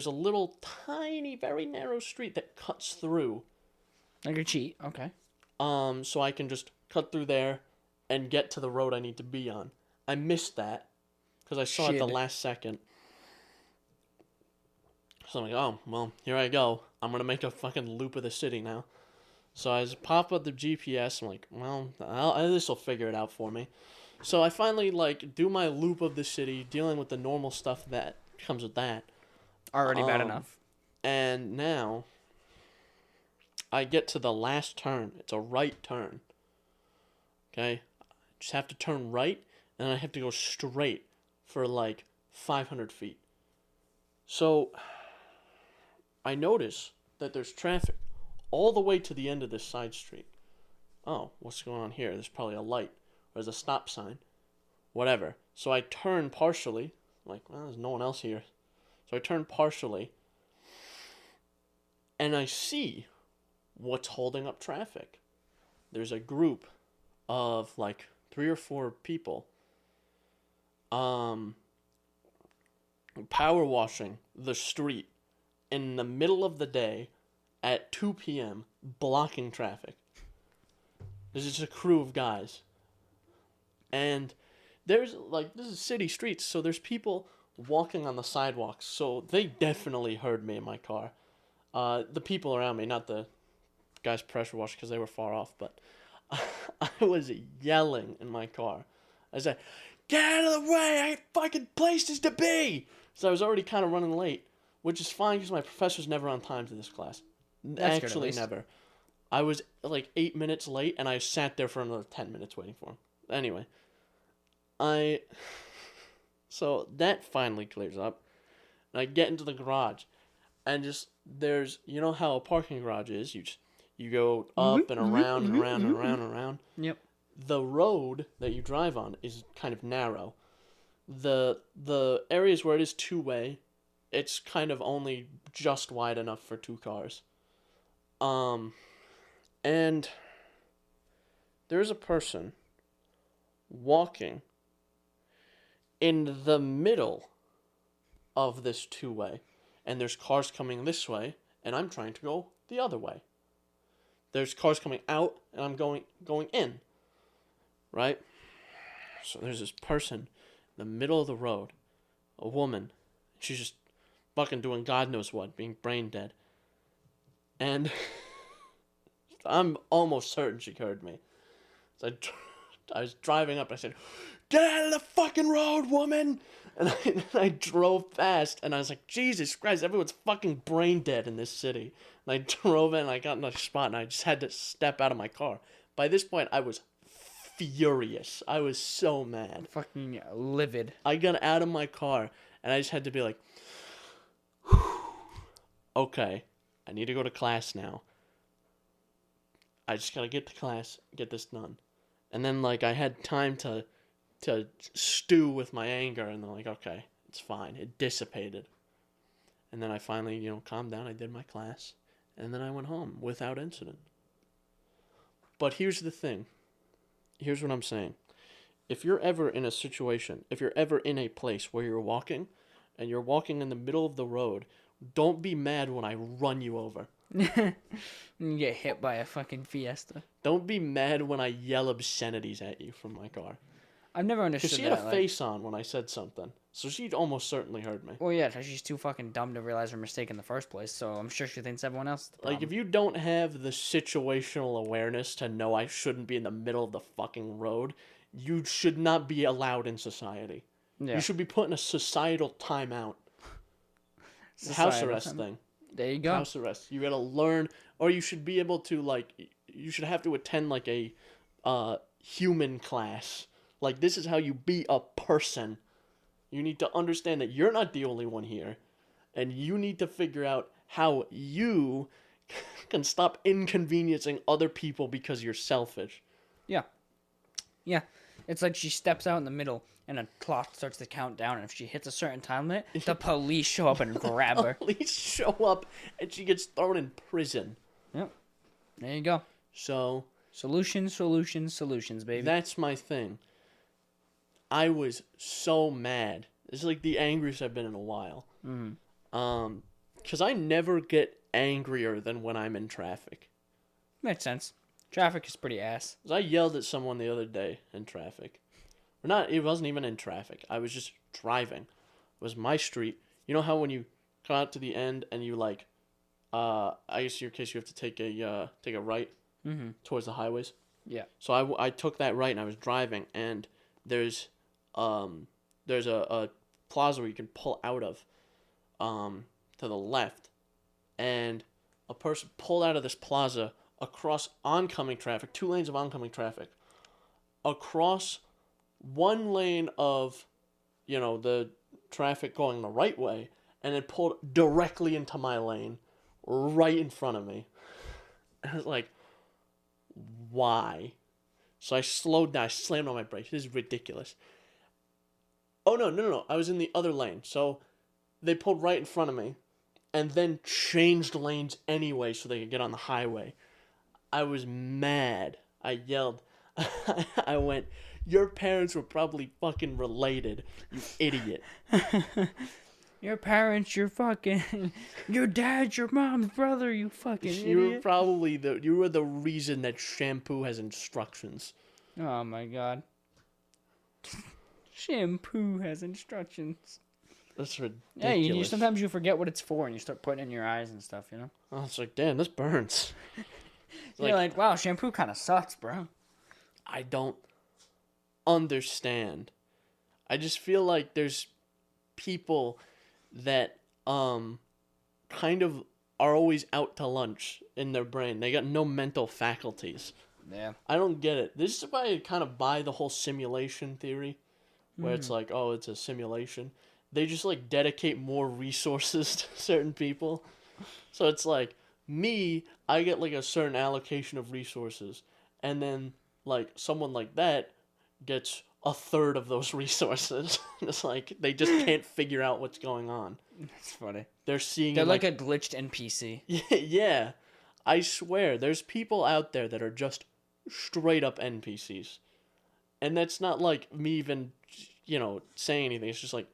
a little tiny, very narrow street that cuts through. Like a cheat, okay. So I can just cut through there and get to the road I need to be on. I missed that because I saw it the last second. So I'm like, oh, well, here I go. I'm going to make a fucking loop of the city now. So I just pop up the GPS. I'm like, well, this will figure it out for me. So I finally, do my loop of the city, dealing with the normal stuff that comes with that. Already bad enough. And now I get to the last turn. It's a right turn. Okay? Just have to turn right, and I have to go straight for 500 feet. So I notice that there's traffic all the way to the end of this side street. Oh, what's going on here? There's probably a light. There's a stop sign. Whatever. So I turn partially. I'm like, well, there's no one else here. So I turn partially. And I see what's holding up traffic. There's a group of 3 or 4 people power washing the street in the middle of the day at 2 p.m. blocking traffic. There's just a crew of guys. And there's, like, this is city streets, so there's people walking on the sidewalks, so they definitely heard me in my car. The people around me, not the guys pressure washed because they were far off, but I was yelling in my car. I said, "Get out of the way! I have fucking places to be!" So I was already kind of running late, which is fine because my professor's never on time to this class. That's good, at Actually, least. never. I was like 8 minutes late, and I sat there for another 10 minutes waiting for him. Anyway, so that finally clears up, and I get into the garage, and just there's, you know how a parking garage is, you go up and around and around and around and around. Yep. The road that you drive on is kind of narrow. The areas where it is two-way, it's kind of only just wide enough for two cars. And there's a person walking in the middle of this two-way, and there's cars coming this way, and I'm trying to go the other way. There's cars coming out, and I'm going in, right? So there's this person in the middle of the road, a woman. She's just fucking doing God knows what, being brain dead. And I'm almost certain she heard me. So I was driving up, and I said, "Get out of the fucking road, woman!" And I drove fast, and I was like, Jesus Christ, everyone's fucking brain dead in this city. And I drove in, and I got in a spot, and I just had to step out of my car. By this point, I was furious. I was so mad. Fucking livid. I got out of my car, and I just had to be like, okay, I need to go to class now. I just gotta get to class, get this done. And then, like, I had time to stew with my anger, and then, like, okay, it's fine. It dissipated. And then I finally, calmed down. I did my class, and then I went home without incident. But here's the thing. Here's what I'm saying. If you're ever in a situation, if you're ever in a place where you're walking, and you're walking in the middle of the road, don't be mad when I run you over. You get hit by a fucking Fiesta. Don't be mad when I yell obscenities at you from my car. I've never understood Because she that. had a face on when I said something, so she'd almost certainly heard me. Well, yeah, 'cause she's too fucking dumb to realize her mistake in the first place, so I'm sure she thinks everyone else is the problem. Like, if you don't have the situational awareness to know I shouldn't be in the middle of the fucking road, you should not be allowed in society. Yeah. You should be put in a societal timeout. House arrest timeout. thing. There you go. House arrest. You gotta learn, or you should be able to, like, you should have to attend, like, a human class. Like, this is how you be a person. You need to understand that you're not the only one here, and you need to figure out how you can stop inconveniencing other people because you're selfish. Yeah. Yeah. It's like she steps out in the middle, and a clock starts to count down, and if she hits a certain time limit, the police show up and grab her. Police show up, and she gets thrown in prison. Yep. There you go. So... Solutions, baby. That's my thing. I was so mad. It's like the angriest I've been in a while. Mm-hmm. 'Cause I never get angrier than when I'm in traffic. Makes sense. Traffic is pretty ass. 'Cause I yelled at someone the other day in traffic. Or not, it wasn't even in traffic. I was just driving. It was my street. You know how when you come out to the end and you, like, I guess in your case you have to take a right towards the highways? Yeah. So I took that right, and I was driving, and there's a plaza where you can pull out of to the left, and a person pulled out of this plaza across oncoming traffic, 2 lanes of oncoming traffic, across 1 lane of the traffic going the right way, and then pulled directly into my lane right in front of me. I was like, why? So I slowed down. I slammed on my brakes. This is ridiculous. Oh, no. I was in the other lane. So they pulled right in front of me and then changed lanes anyway so they could get on the highway. I was mad. I yelled. I went, your parents were probably fucking related, you idiot. Your parents, your dad, your mom's brother, you fucking idiot. You were probably you were the reason that shampoo has instructions. Oh my god. Shampoo has instructions. That's ridiculous. Yeah, you sometimes you forget what it's for, and you start putting it in your eyes and stuff, you know? Oh, it's like, damn, this burns. You're like, wow, shampoo kind of sucks, bro. I don't understand. I just feel like there's people that kind of are always out to lunch in their brain. They got no mental faculties. Yeah. I don't get it. This is why I kind of buy the whole simulation theory, where it's like, oh, it's a simulation. They just like dedicate more resources to certain people. So it's like me, I get like a certain allocation of resources, and then like someone like that gets a third of those resources. It's like they just can't figure out what's going on. That's funny. They're like a glitched NPC. Yeah. I swear, there's people out there that are just straight up NPCs. And that's not like me even, saying anything. It's just like,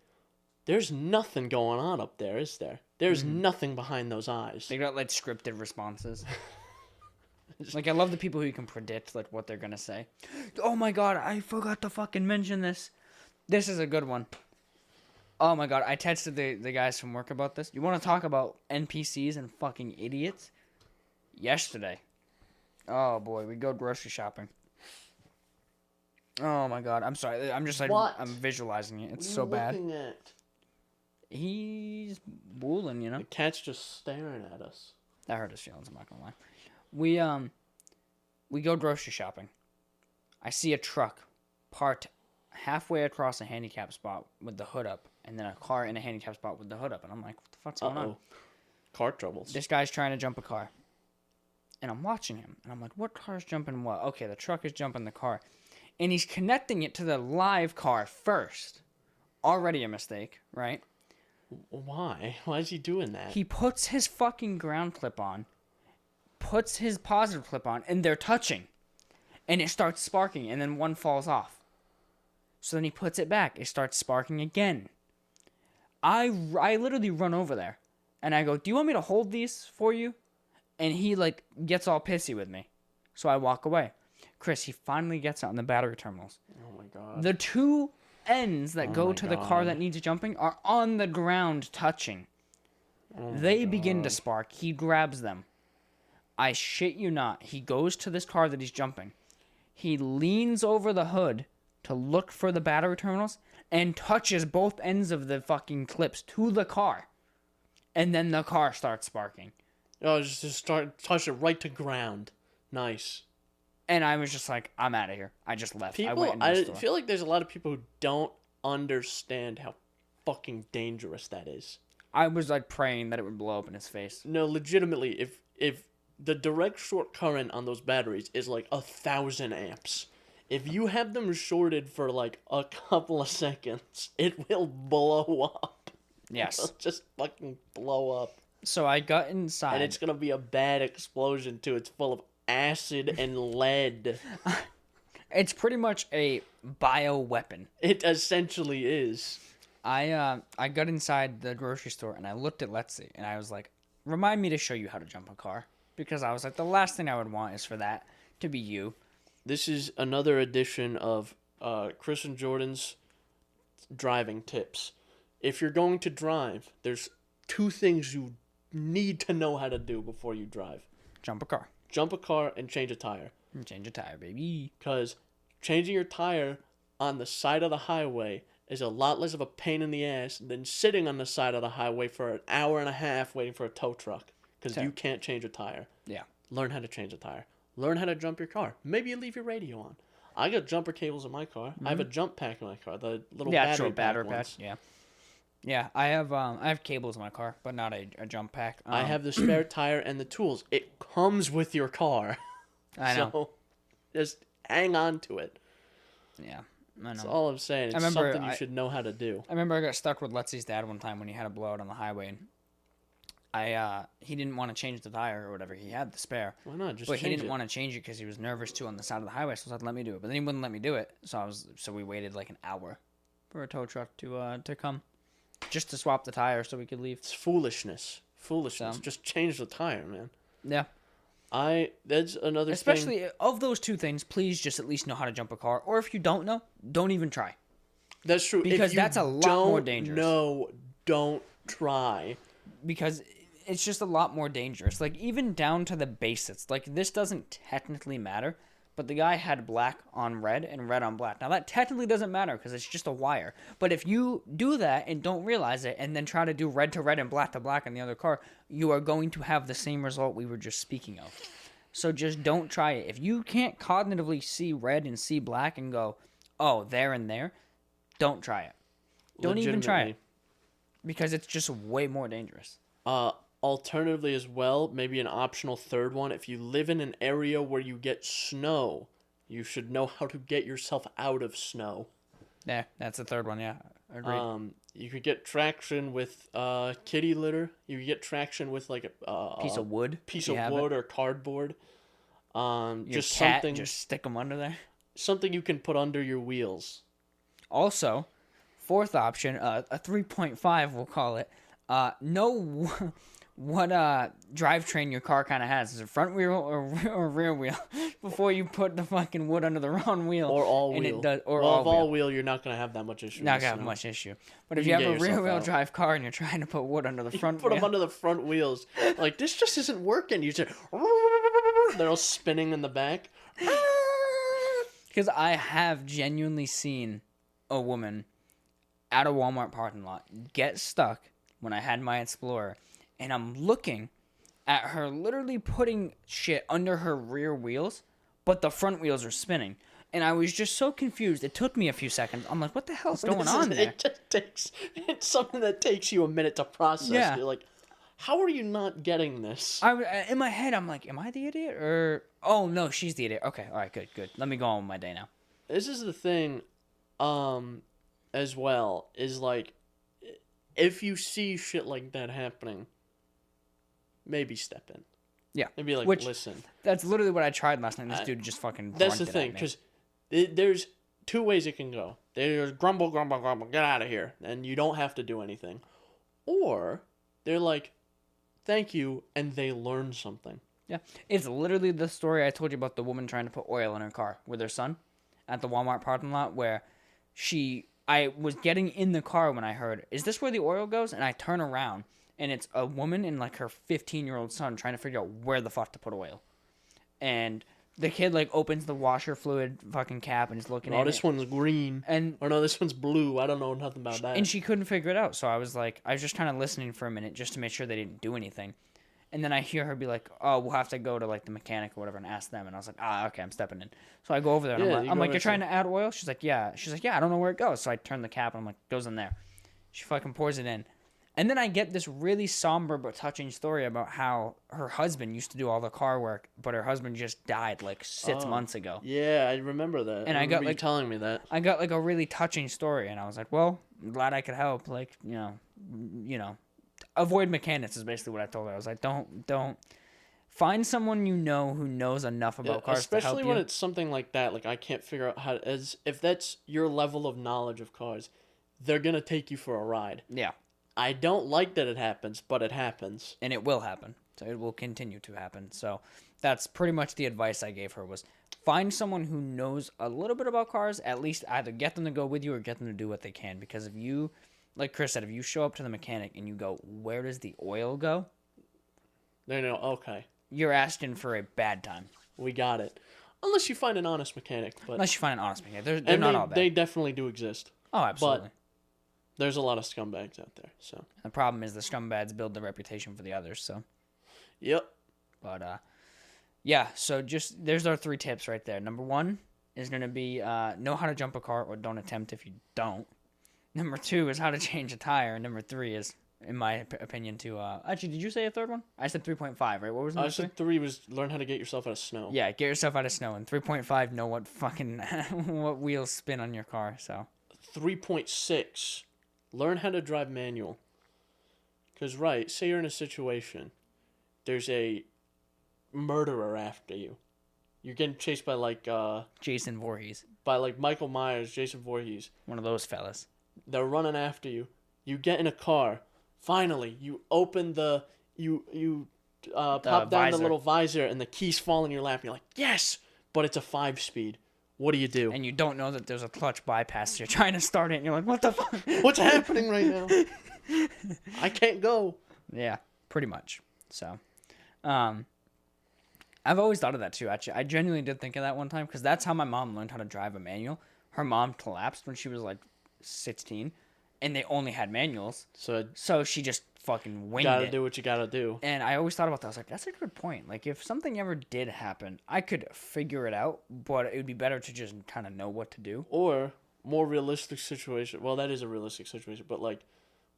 there's nothing going on up there, is there? There's nothing behind those eyes. They got like scripted responses. Like, I love the people who can predict like what they're gonna say. Oh my god, I forgot to fucking mention this. This is a good one. Oh my god, I texted the guys from work about this. You want to talk about NPCs and fucking idiots? Yesterday. Oh boy, we go grocery shopping. Oh my god, I'm sorry. I'm just like, what? I'm visualizing it. It's what so bad. Looking at? He's booling, you know? The cat's just staring at us. That hurt his feelings, I'm not gonna lie. We go grocery shopping. I see a truck parked halfway across a handicap spot with the hood up, and then a car in a handicap spot with the hood up, and I'm like, what the fuck's going on? Car troubles. This guy's trying to jump a car. And I'm watching him, and I'm like, what car's jumping what? Okay, the truck is jumping the car. And he's connecting it to the live car first. Already a mistake, right? Why? Why is he doing that? He puts his fucking ground clip on, puts his positive clip on, and they're touching. And it starts sparking, and then one falls off. So then he puts it back. It starts sparking again. I literally run over there, and I go, do you want me to hold these for you? And he, like, gets all pissy with me. So I walk away. Chris, he finally gets out on the battery terminals. Oh, my God. The two ends that go to the car that needs jumping are on the ground touching. They begin to spark. He grabs them. I shit you not. He goes to this car that he's jumping. He leans over the hood to look for the battery terminals and touches both ends of the fucking clips to the car. And then the car starts sparking. Oh, just touch it right to ground. Nice. And I was just like, I'm out of here. I just left. I feel like there's a lot of people who don't understand how fucking dangerous that is. I was like praying that it would blow up in his face. No, legitimately, if the direct short current on those batteries is like 1,000 amps, if you have them shorted for like a couple of seconds, it will blow up. Yes. It'll just fucking blow up. So I got inside. And it's going to be a bad explosion, too. It's full of acid and lead. It's pretty much a bioweapon. It essentially is. I got inside the grocery store, and I looked at Letsy, and I was like, remind me to show you how to jump a car. Because I was like, the last thing I would want is for that to be you. This is another edition of Chris and Jordan's driving tips. If you're going to drive, there's two things you need to know how to do before you drive. Jump a car. Jump a car and change a tire. Change a tire, baby. Because changing your tire on the side of the highway is a lot less of a pain in the ass than sitting on the side of the highway for an hour and a half waiting for a tow truck. Because you can't change a tire. Yeah. Learn how to change a tire. Learn how to jump your car. Maybe you leave your radio on. I got jumper cables in my car. I have a jump pack in my car. The little battery pack. Yeah. Yeah, I have cables in my car, but not a jump pack. I have the spare tire and the tools. It comes with your car. I know. So just hang on to it. Yeah, I know. That's all I'm saying. It's something you should know how to do. I remember I got stuck with Letsy's dad one time when he had a blowout on the highway. And he didn't want to change the tire or whatever. He had the spare. Why not? Just but change he didn't it. want to change it because he was nervous too on the side of the highway. So I was like, let me do it. But then he wouldn't let me do it. So we waited like an hour for a tow truck to come. Just to swap the tire so we could leave. It's foolishness. So. Just change the tire, man. Yeah. That's another thing. Especially of those two things, please just at least know how to jump a car. Or if you don't know, don't even try. That's true. Because that's a lot more dangerous. No, don't try. Because it's just a lot more dangerous. Like, even down to the basics. Like, this doesn't technically matter, but the guy had black on red and red on black. Now, that technically doesn't matter because it's just a wire. But if you do that and don't realize it and then try to do red to red and black to black in the other car, you are going to have the same result we were just speaking of. So just don't try it. If you can't cognitively see red and see black and go, oh, there and there, don't try it. Don't even try it. Because it's just way more dangerous. Alternatively as well, maybe an optional third one, if you live in an area where you get snow, you should know how to get yourself out of snow. Yeah, that's the third one, yeah. Agreed. You could get traction with kitty litter. You could get traction with like a piece of wood. Or cardboard. Just cat, something. Just stick them under there. Something you can put under your wheels. Also, fourth option, a 3.5 we'll call it. Know what drivetrain your car kind of has. Is it front wheel or rear wheel? Before you put the fucking wood under the wrong wheel. Or all and wheel. It does, or all wheel, you're not going to have that much issue. Not going to have much issue. But if you have a rear wheel drive car and you're trying to put wood under the front wheel. Put them under the front wheels. Like, this just isn't working. You just... They're all spinning in the back. Because I have genuinely seen a woman at a Walmart parking lot get stuck when I had my Explorer, and I'm looking at her literally putting shit under her rear wheels, but the front wheels are spinning. And I was just so confused. It took me a few seconds. I'm like, what the hell's going on there? It's something that takes you a minute to process. Yeah. You're like, how are you not getting this? In my head, I'm like, am I the idiot? Or, oh, no, she's the idiot. Okay, all right, good. Let me go on with my day now. This is the thing, as well, is like, if you see shit like that happening, maybe step in. Yeah. Maybe like, listen. That's literally what I tried last night. This dude just fucking That's the thing, because there's two ways it can go. There's grumble, get out of here, and you don't have to do anything. Or they're like, thank you, and they learn something. Yeah. It's literally the story I told you about the woman trying to put oil in her car with her son at the Walmart parking lot, where I was getting in the car when I heard, is this where the oil goes? And I turn around, and it's a woman and like her 15-year-old son trying to figure out where the fuck to put oil. And the kid like opens the washer fluid fucking cap and is looking at it. Oh, this one's green. Or no, this one's blue. I don't know nothing about that. And she couldn't figure it out. So I was just kind of listening for a minute just to make sure they didn't do anything. And then I hear her be like, oh, we'll have to go to like the mechanic or whatever and ask them. And I was like, okay, I'm stepping in. So I go over there and I'm like, you're trying to add oil? She's like, yeah. She's like, yeah, I don't know where it goes. So I turn the cap and I'm like, goes in there. She fucking pours it in. And then I get this really somber but touching story about how her husband used to do all the car work, but her husband just died like 6 months ago. Yeah, I remember that. And I got like you telling me that. I got like a really touching story, and I was like, well, I'm glad I could help. Like, you know, avoid mechanics is basically what I told her. I was like, don't find someone you know who knows enough about cars to help you. Especially when it's something like that. Like, I can't figure out how if that's your level of knowledge of cars, they're gonna take you for a ride. Yeah. I don't like that it happens, but it happens. And it will happen. So it will continue to happen. So that's pretty much the advice I gave her was find someone who knows a little bit about cars, at least either get them to go with you or get them to do what they can. Because if you, like Chris said, if you show up to the mechanic and you go, where does the oil go? They know, okay. You're asking for a bad time. We got it. Unless you find an honest mechanic. But unless you find an honest mechanic. They're not all bad. They definitely do exist. Oh, absolutely. But there's a lot of scumbags out there, so. The problem is the scumbags build the reputation for the others, so. Yep. But, yeah, so just, there's our 3 tips right there. Number 1 is going to be know how to jump a car or don't attempt if you don't. Number 2 is how to change a tire. And number 3 is, in my opinion, actually, did you say a third one? I said 3.5, right? What was number 3? I said 3 was learn how to get yourself out of snow. Yeah, get yourself out of snow. And 3.5, know what fucking, what wheels spin on your car, so. 3.6. Learn how to drive manual. Because, right, say you're in a situation. There's a murderer after you. You're getting chased by, like... Jason Voorhees. By, like, Michael Myers, Jason Voorhees. One of those fellas. They're running after you. You get in a car. Finally, you open the... You pop down visor. the little visor and the keys fall in your lap. And you're like, yes, but it's a 5-speed. What do? And you don't know that there's a clutch bypass. You're trying to start it, and you're like, what the fuck? What's happening right now? I can't go. Yeah, pretty much. So, I've always thought of that too, actually. I genuinely did think of that one time, because that's how my mom learned how to drive a manual. Her mom collapsed when she was like 16, and they only had manuals. So she just fucking winged it. Gotta do what you gotta do. And I always thought about that. I was like, that's a good point. Like, if something ever did happen, I could figure it out, but it would be better to just kind of know what to do. Or more realistic situation. Well, that is a realistic situation, but like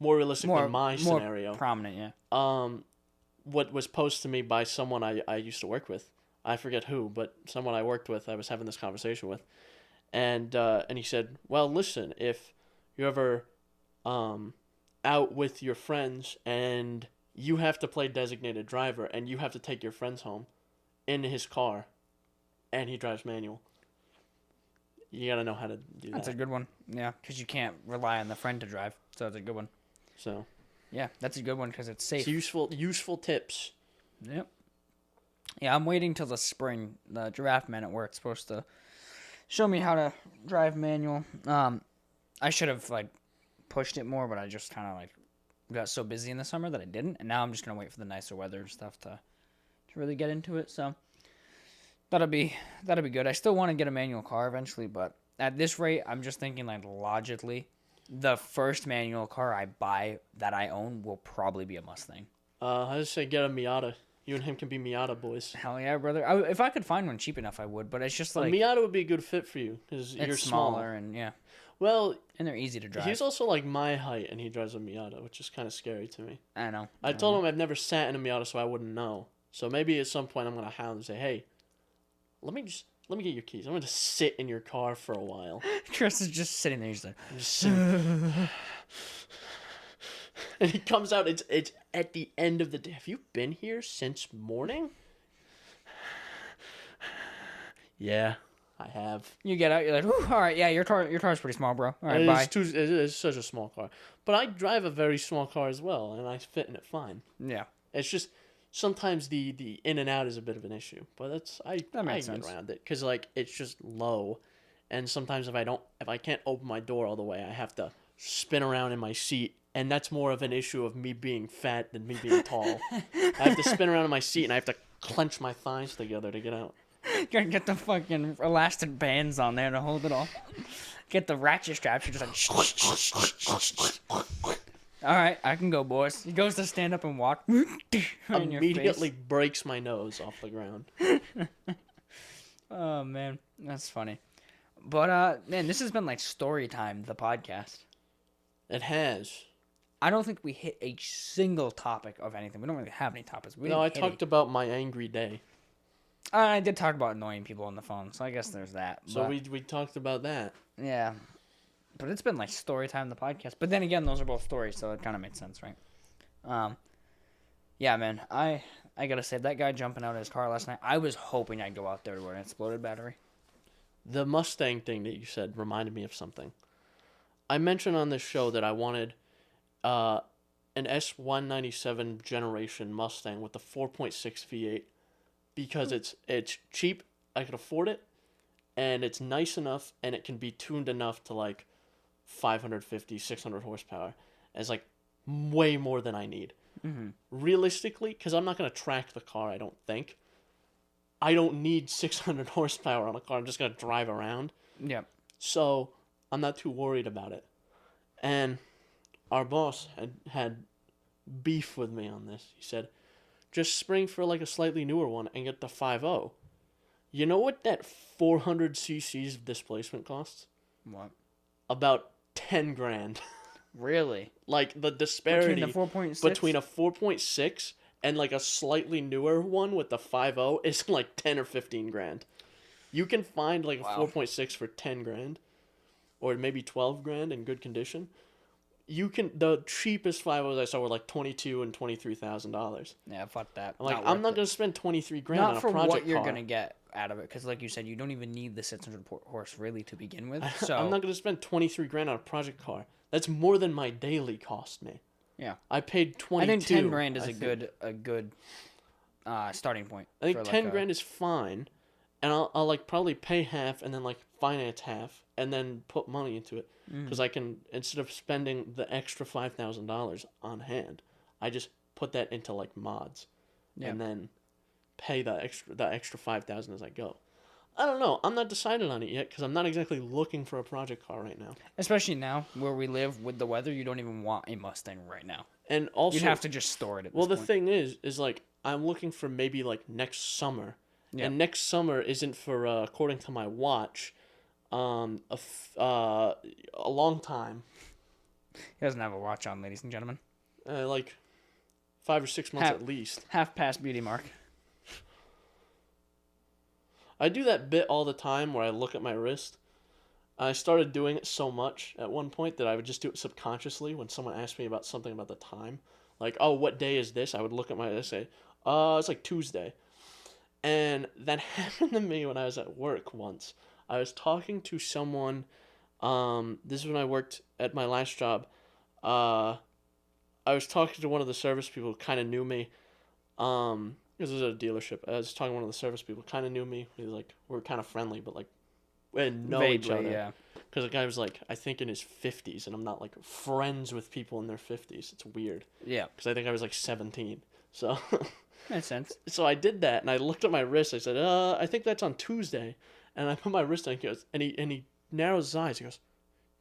more realistic than my scenario. More prominent, yeah. What was posed to me by someone I used to work with. I forget who, but someone I worked with, I was having this conversation with. And he said, well, listen, if you're ever out with your friends and you have to play designated driver and you have to take your friends home in his car and he drives manual, you got to know how to do that. That's a good one. Yeah, because you can't rely on the friend to drive. So that's a good one. So, yeah, that's a good one because it's safe. It's useful tips. Yep. Yeah, I'm waiting till the spring. The giraffe man at work's supposed to show me how to drive manual. I should have like pushed it more, but I just kind of like got so busy in the summer that I didn't, and now I'm just gonna wait for the nicer weather and stuff to really get into it. So that'll be good. I still want to get a manual car eventually, but at this rate, I'm just thinking like logically, the first manual car I buy that I own will probably be a Mustang. I just say get a Miata. You and him can be Miata boys. Hell yeah, brother! If I could find one cheap enough, I would. But it's just like a Miata would be a good fit for you because you're smaller and yeah. Well, and they're easy to drive. He's also like my height, and he drives a Miata, which is kind of scary to me. I know. I told him I've never sat in a Miata, so I wouldn't know. So maybe at some point I'm gonna hound and say, "Hey, let me get your keys. I'm gonna just sit in your car for a while." Chris is just sitting there. He's like, I'm just sitting. And he comes out. It's at the end of the day. Have you been here since morning? Yeah, I have. You get out. You're like, all right, yeah, your car's pretty small, bro. All right, bye. It's such a small car, but I drive a very small car as well, and I fit in it fine. Yeah, it's just sometimes the in and out is a bit of an issue, but I get around it because like it's just low, and sometimes if I can't open my door all the way, I have to spin around in my seat. And that's more of an issue of me being fat than me being tall. I have to spin around in my seat, and I have to clench my thighs together to get out. You gotta get the fucking elastic bands on there to hold it all. Get the ratchet straps. You're just like... All right, I can go, boys. He goes to stand up and walk. Immediately breaks my nose off the ground. Oh, man. That's funny. But, man, this has been like story time, the podcast. It has. I don't think we hit a single topic of anything. We don't really have any topics. I talked about my angry day. I did talk about annoying people on the phone, so I guess there's that. So we talked about that. Yeah. But it's been like story time, the podcast. But then again, those are both stories, so it kind of makes sense, right? Yeah, man. I gotta say, that guy jumping out of his car last night, I was hoping I'd go out there to an exploded battery. The Mustang thing that you said reminded me of something. I mentioned on this show that I wanted an S197 generation Mustang with the 4.6 V8 because it's cheap, I could afford it, and it's nice enough, and it can be tuned enough to like 550, 600 horsepower. It's like way more than I need. Mm-hmm. Realistically, because I'm not going to track the car, I don't think. I don't need 600 horsepower on a car. I'm just going to drive around. Yeah. So I'm not too worried about it. And our boss had beef with me on this. He said, just spring for like a slightly newer one and get the 5.0. You know what that 400 cc's of displacement costs? What? About 10 grand. Really? Like the disparity between a 4.6 and like a slightly newer one with the 5.0 is like 10 or 15 grand. You can find like a 4.6 for 10 grand or maybe 12 grand in good condition. The cheapest 5.0s I saw were like $22,000 and $23,000. Yeah, fuck that. I'm not going to spend 23 grand on a project car. Not for what you're going to get out of it, because like you said, you don't even need the 600 horse really to begin with. So I'm not going to spend 23 grand on a project car. That's more than my daily cost me. Yeah. I paid 22. I think 10 grand is a good starting point. I think for, 10 grand is fine, and I'll like probably pay half and then like finance half and then put money into it because I can, instead of spending the extra $5,000 on hand, I just put that into like mods, and then pay the extra 5,000 as I go. I don't know. I'm not decided on it yet because I'm not exactly looking for a project car right now. Especially now where we live with the weather, you don't even want a Mustang right now. And also, you'd have to just store it at well, this the point. thing is like I'm looking for maybe like next summer, Yeah. and next summer isn't for according to my watch, a long time. He doesn't have a watch on, ladies and gentlemen. Like 5 or 6 months at least. Half past beauty mark. I do that bit all the time where I look at my wrist. I started doing it so much at one point that I would just do it subconsciously when someone asked me about something about the time. Like, oh, what day is this? I would look at my wrist and say, it's like Tuesday. And that happened to me when I was at work once. I was talking to someone, this is when I worked at my last job. I was talking to one of the service people who kind of knew me. This was at a dealership. I was talking to one of the service people, kind of knew me. We were kind of friendly, but like we didn't know each other. Yeah. Because the guy was like, I think in his 50s, and I'm not like friends with people in their 50s. It's weird. Yeah. Because I think I was like 17. So makes sense. So I did that, and I looked at my wrist. I said, I think that's on Tuesday. And I put my wrist on. He goes, and he narrows his eyes. He goes,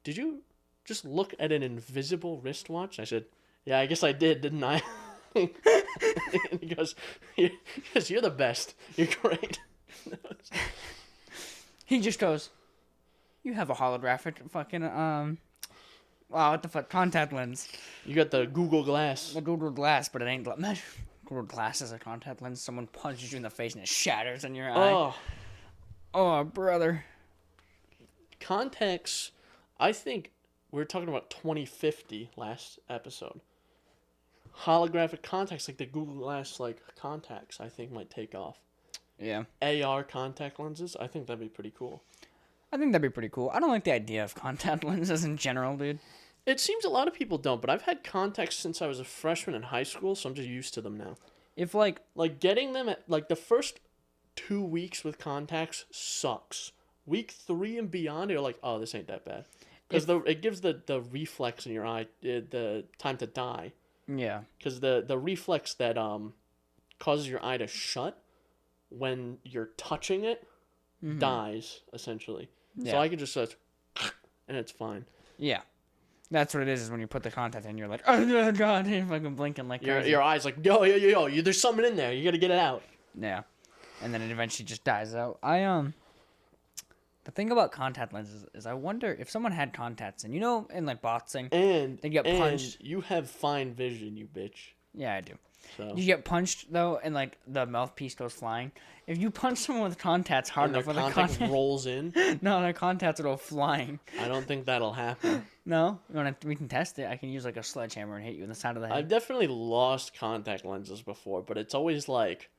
did you just look at an invisible wristwatch? I said, yeah, I guess I did, didn't I? And he goes, you're the best. You're great. He just goes, you have a holographic fucking, wow, what the fuck, contact lens. You got the Google Glass. The Google Glass, but it ain't, Google Glass is a contact lens. Someone punches you in the face and it shatters in your eye. Oh, brother. Contacts, I think we were talking about 2050 last episode. Holographic contacts, like the Google Glass, like contacts, I think might take off. Yeah. AR contact lenses, I think that'd be pretty cool. I think that'd be pretty cool. I don't like the idea of contact lenses in general, dude. It seems a lot of people don't, but I've had contacts since I was a freshman in high school, so I'm just used to them now. If like getting them at like the first 2 weeks with contacts sucks. Week 3 and beyond, you're like, oh, this ain't that bad, because it gives the reflex in your eye the time to die. Yeah. Because the reflex that causes your eye to shut when you're touching it dies essentially. Yeah. So I could just and it's fine. Yeah. That's what it is when you put the contact in, you're like, oh god, you're fucking blinking like crazy. Your eyes like, yo, there's something in there. You gotta get it out. Yeah. And then it eventually just dies out. The thing about contact lenses is I wonder if someone had contacts and, in like boxing, they get punched. And you have fine vision, you bitch. Yeah, I do. So. You get punched though, and like the mouthpiece goes flying. If you punch someone with contacts hard enough, their contact rolls in. No, their contacts will go flying. I don't think that'll happen. No, we can test it. I can use like a sledgehammer and hit you in the side of the head. I've definitely lost contact lenses before, but it's always like,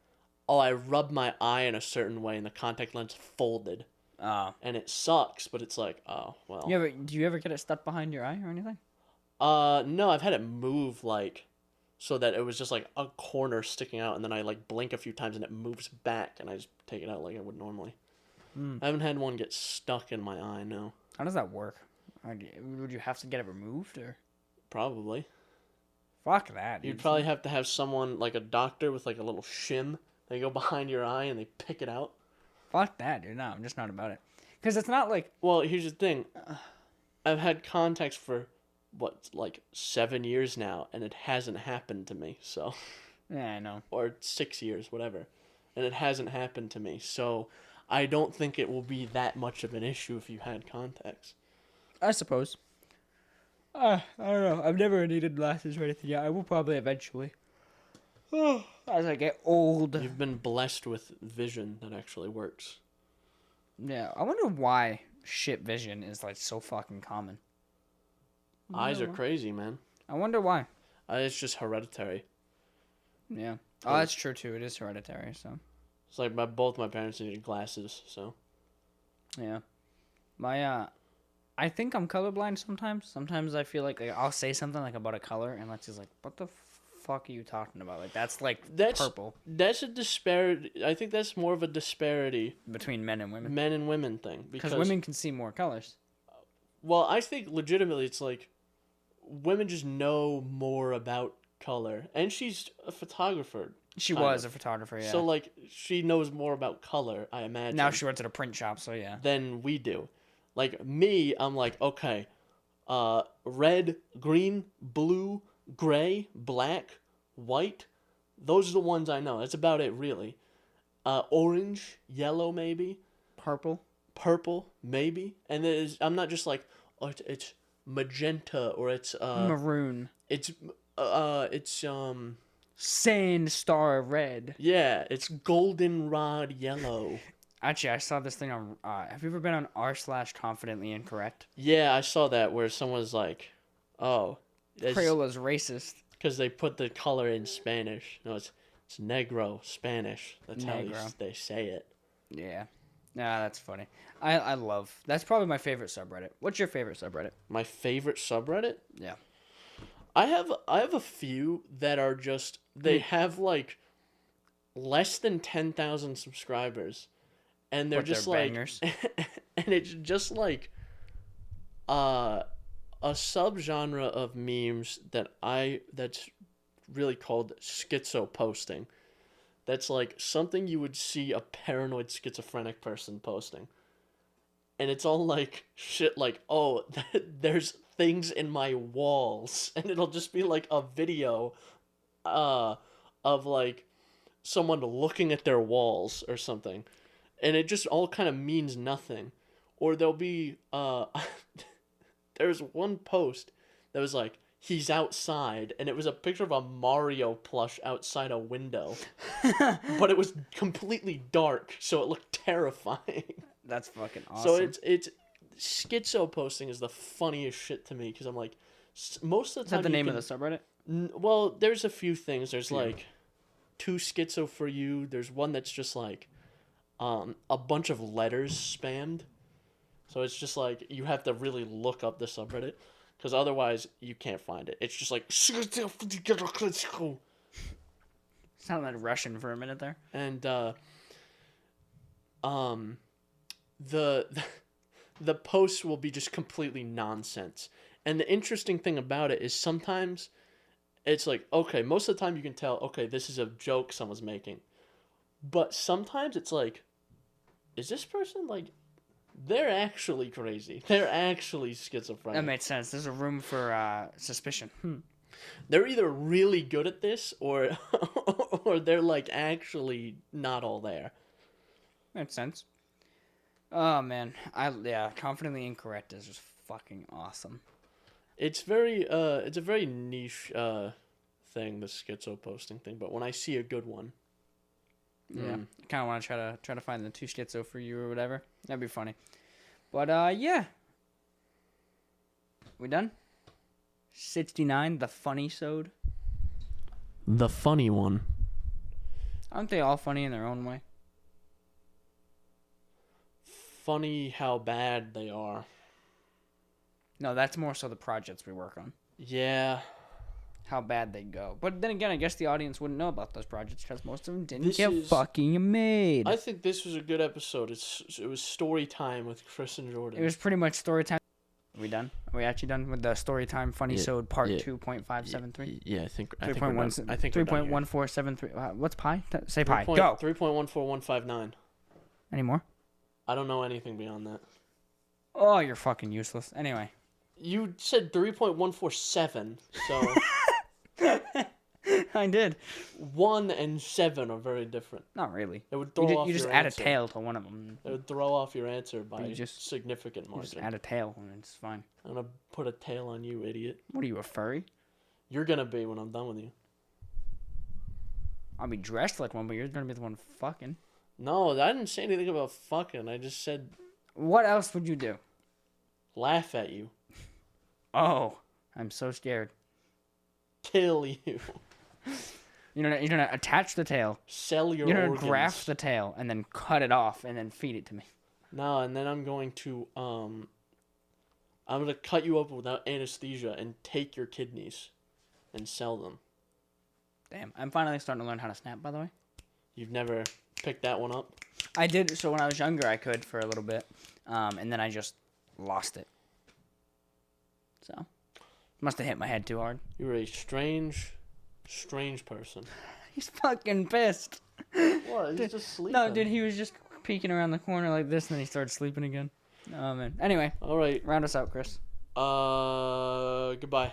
oh, I rubbed my eye in a certain way and the contact lens folded. Oh. And it sucks, but it's like, oh, well. Do you ever get it stuck behind your eye or anything? No, I've had it move, like, so that it was just, like, a corner sticking out, and then I, like, blink a few times, and it moves back, and I just take it out like I would normally. I haven't had one get stuck in my eye, no. How does that work? Would you have to get it removed, or? Probably. Fuck that, dude. You'd probably have to have someone, like a doctor with, like, a little shim. They go behind your eye, and they pick it out. Fuck that, dude. No, I'm just not about it. Because it's not like... Well, here's the thing. I've had contacts for, 7 years now, and it hasn't happened to me, so... Yeah, I know. Or 6 years, whatever. And it hasn't happened to me, so I don't think it will be that much of an issue if you had contacts. I suppose. I don't know. I've never needed glasses or anything yet. I will probably eventually. As I get old. You've been blessed with vision that actually works. Yeah, I wonder why shit vision is like so fucking common. Eyes are crazy, man. I wonder why. It's just hereditary. Yeah. Oh, that's true too. It is hereditary, so. It's like both my parents needed glasses, so. Yeah. I think I'm colorblind sometimes. Sometimes I feel like I'll say something like about a color, and Lexi's like, "What the fuck are you talking about? Like, that's like purple. That's a disparity. I think that's more of a disparity between men and women. Men and women thing. Because women can see more colors. Well, I think legitimately it's like women just know more about color. And she's a photographer. She was a photographer, yeah. So, like, she knows more about color, I imagine. Now she works at a print shop, so yeah. Than we do. Like, me, I'm like, okay, red, green, blue, gray, black, white. Those are the ones I know. That's about it, really. Orange, yellow, maybe. Purple, maybe. And I'm not just like, oh, it's magenta or it's maroon. It's Sand star red. Yeah, it's goldenrod yellow. Actually, I saw this thing on. Have you ever been on r/confidently incorrect? Yeah, I saw that where someone's like, "Oh, Crayola's racist because they put the color in Spanish." No, it's negro Spanish. That's negro. How they say it. Yeah, nah, that's funny. I love. That's probably my favorite subreddit. What's your favorite subreddit? My favorite subreddit? Yeah. I have a few that are just they have like less than 10,000 subscribers, and they're just like bangers. And it's just like a subgenre of memes that's really called schizo posting. That's like something you would see a paranoid schizophrenic person posting. And it's all like shit like, oh, there's things in my walls, and it'll just be like a video of like someone looking at their walls or something, and it just all kind of means nothing. Or there'll be there's one post that was like, he's outside, and it was a picture of a Mario plush outside a window. But it was completely dark, so it looked terrifying. That's fucking awesome. So it's schizo posting is the funniest shit to me, because I'm like, most of the time. Is that the name of the subreddit? Well, there's a few things. There's like too schizo for you. There's one that's just like a bunch of letters spammed. So it's just like you have to really look up the subreddit, because otherwise you can't find it. It's just like sounded like Russian for a minute there. And the posts will be just completely nonsense. And the interesting thing about it is sometimes it's like, okay, most of the time you can tell, okay, this is a joke someone's making. But sometimes it's like, is this person like, they're actually crazy. They're actually schizophrenic. That makes sense. There's a room for suspicion. They're either really good at this or or they're like actually not all there. Makes sense. Oh man, confidently incorrect is just fucking awesome. It's a very niche thing, the schizo posting thing. But when I see a good one, I kind of want to try to find the too schizo for you or whatever. That'd be funny. But yeah, we done. 69, the funny sode. The funny one. Aren't they all funny in their own way? Funny how bad they are. No, that's more so the projects we work on. Yeah. How bad they go. But then again, I guess the audience wouldn't know about those projects because most of them didn't get fucking made. I think this was a good episode. It was story time with Chris and Jordan. It was pretty much story time. Are we done? Are we actually done with the story time funny sode part 2.573? Yeah, I think 3.1473. What's pi? Say pi. Go. 3.14159. Any more? I don't know anything beyond that. Oh, you're fucking useless. Anyway. You said 3.147, so... I did. 1 and 7 are very different. Not really. It would throw off you just your add answer. A tail to one of them. It would throw off your answer by significant margin. Just add a tail and it's fine. I'm going to put a tail on you, idiot. What are you, a furry? You're going to be when I'm done with you. I'll be dressed like one, but you're going to be the one fucking. No, I didn't say anything about fucking. I just said... What else would you do? Laugh at you. Oh, I'm so scared. Kill you. You're gonna attach the tail. Sell your organs. You're organs. Gonna graft the tail and then cut it off and then feed it to me. No, and then I'm going to cut you open without anesthesia and take your kidneys and sell them. Damn. I'm finally starting to learn how to snap, by the way. You've never picked that one up? I did. So when I was younger, I could for a little bit. And then I just lost it. So. Must have hit my head too hard. You were a strange person. He's fucking pissed. What? He's just sleeping. No, dude, he was just peeking around the corner like this, and then he started sleeping again. Oh, man. Anyway. All right. Round us out, Chris. Goodbye.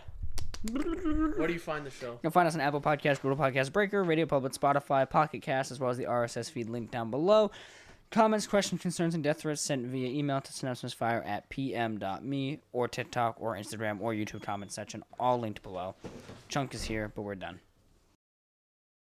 Where do you find the show? You can find us on Apple Podcasts, Google Podcasts, Breaker, Radio Public, Spotify, Pocket Cast, as well as the RSS feed link down below. Comments, questions, concerns, and death threats sent via email to synapsemisfire@pm.me or TikTok or Instagram or YouTube comment section, all linked below. Chunk is here, but we're done.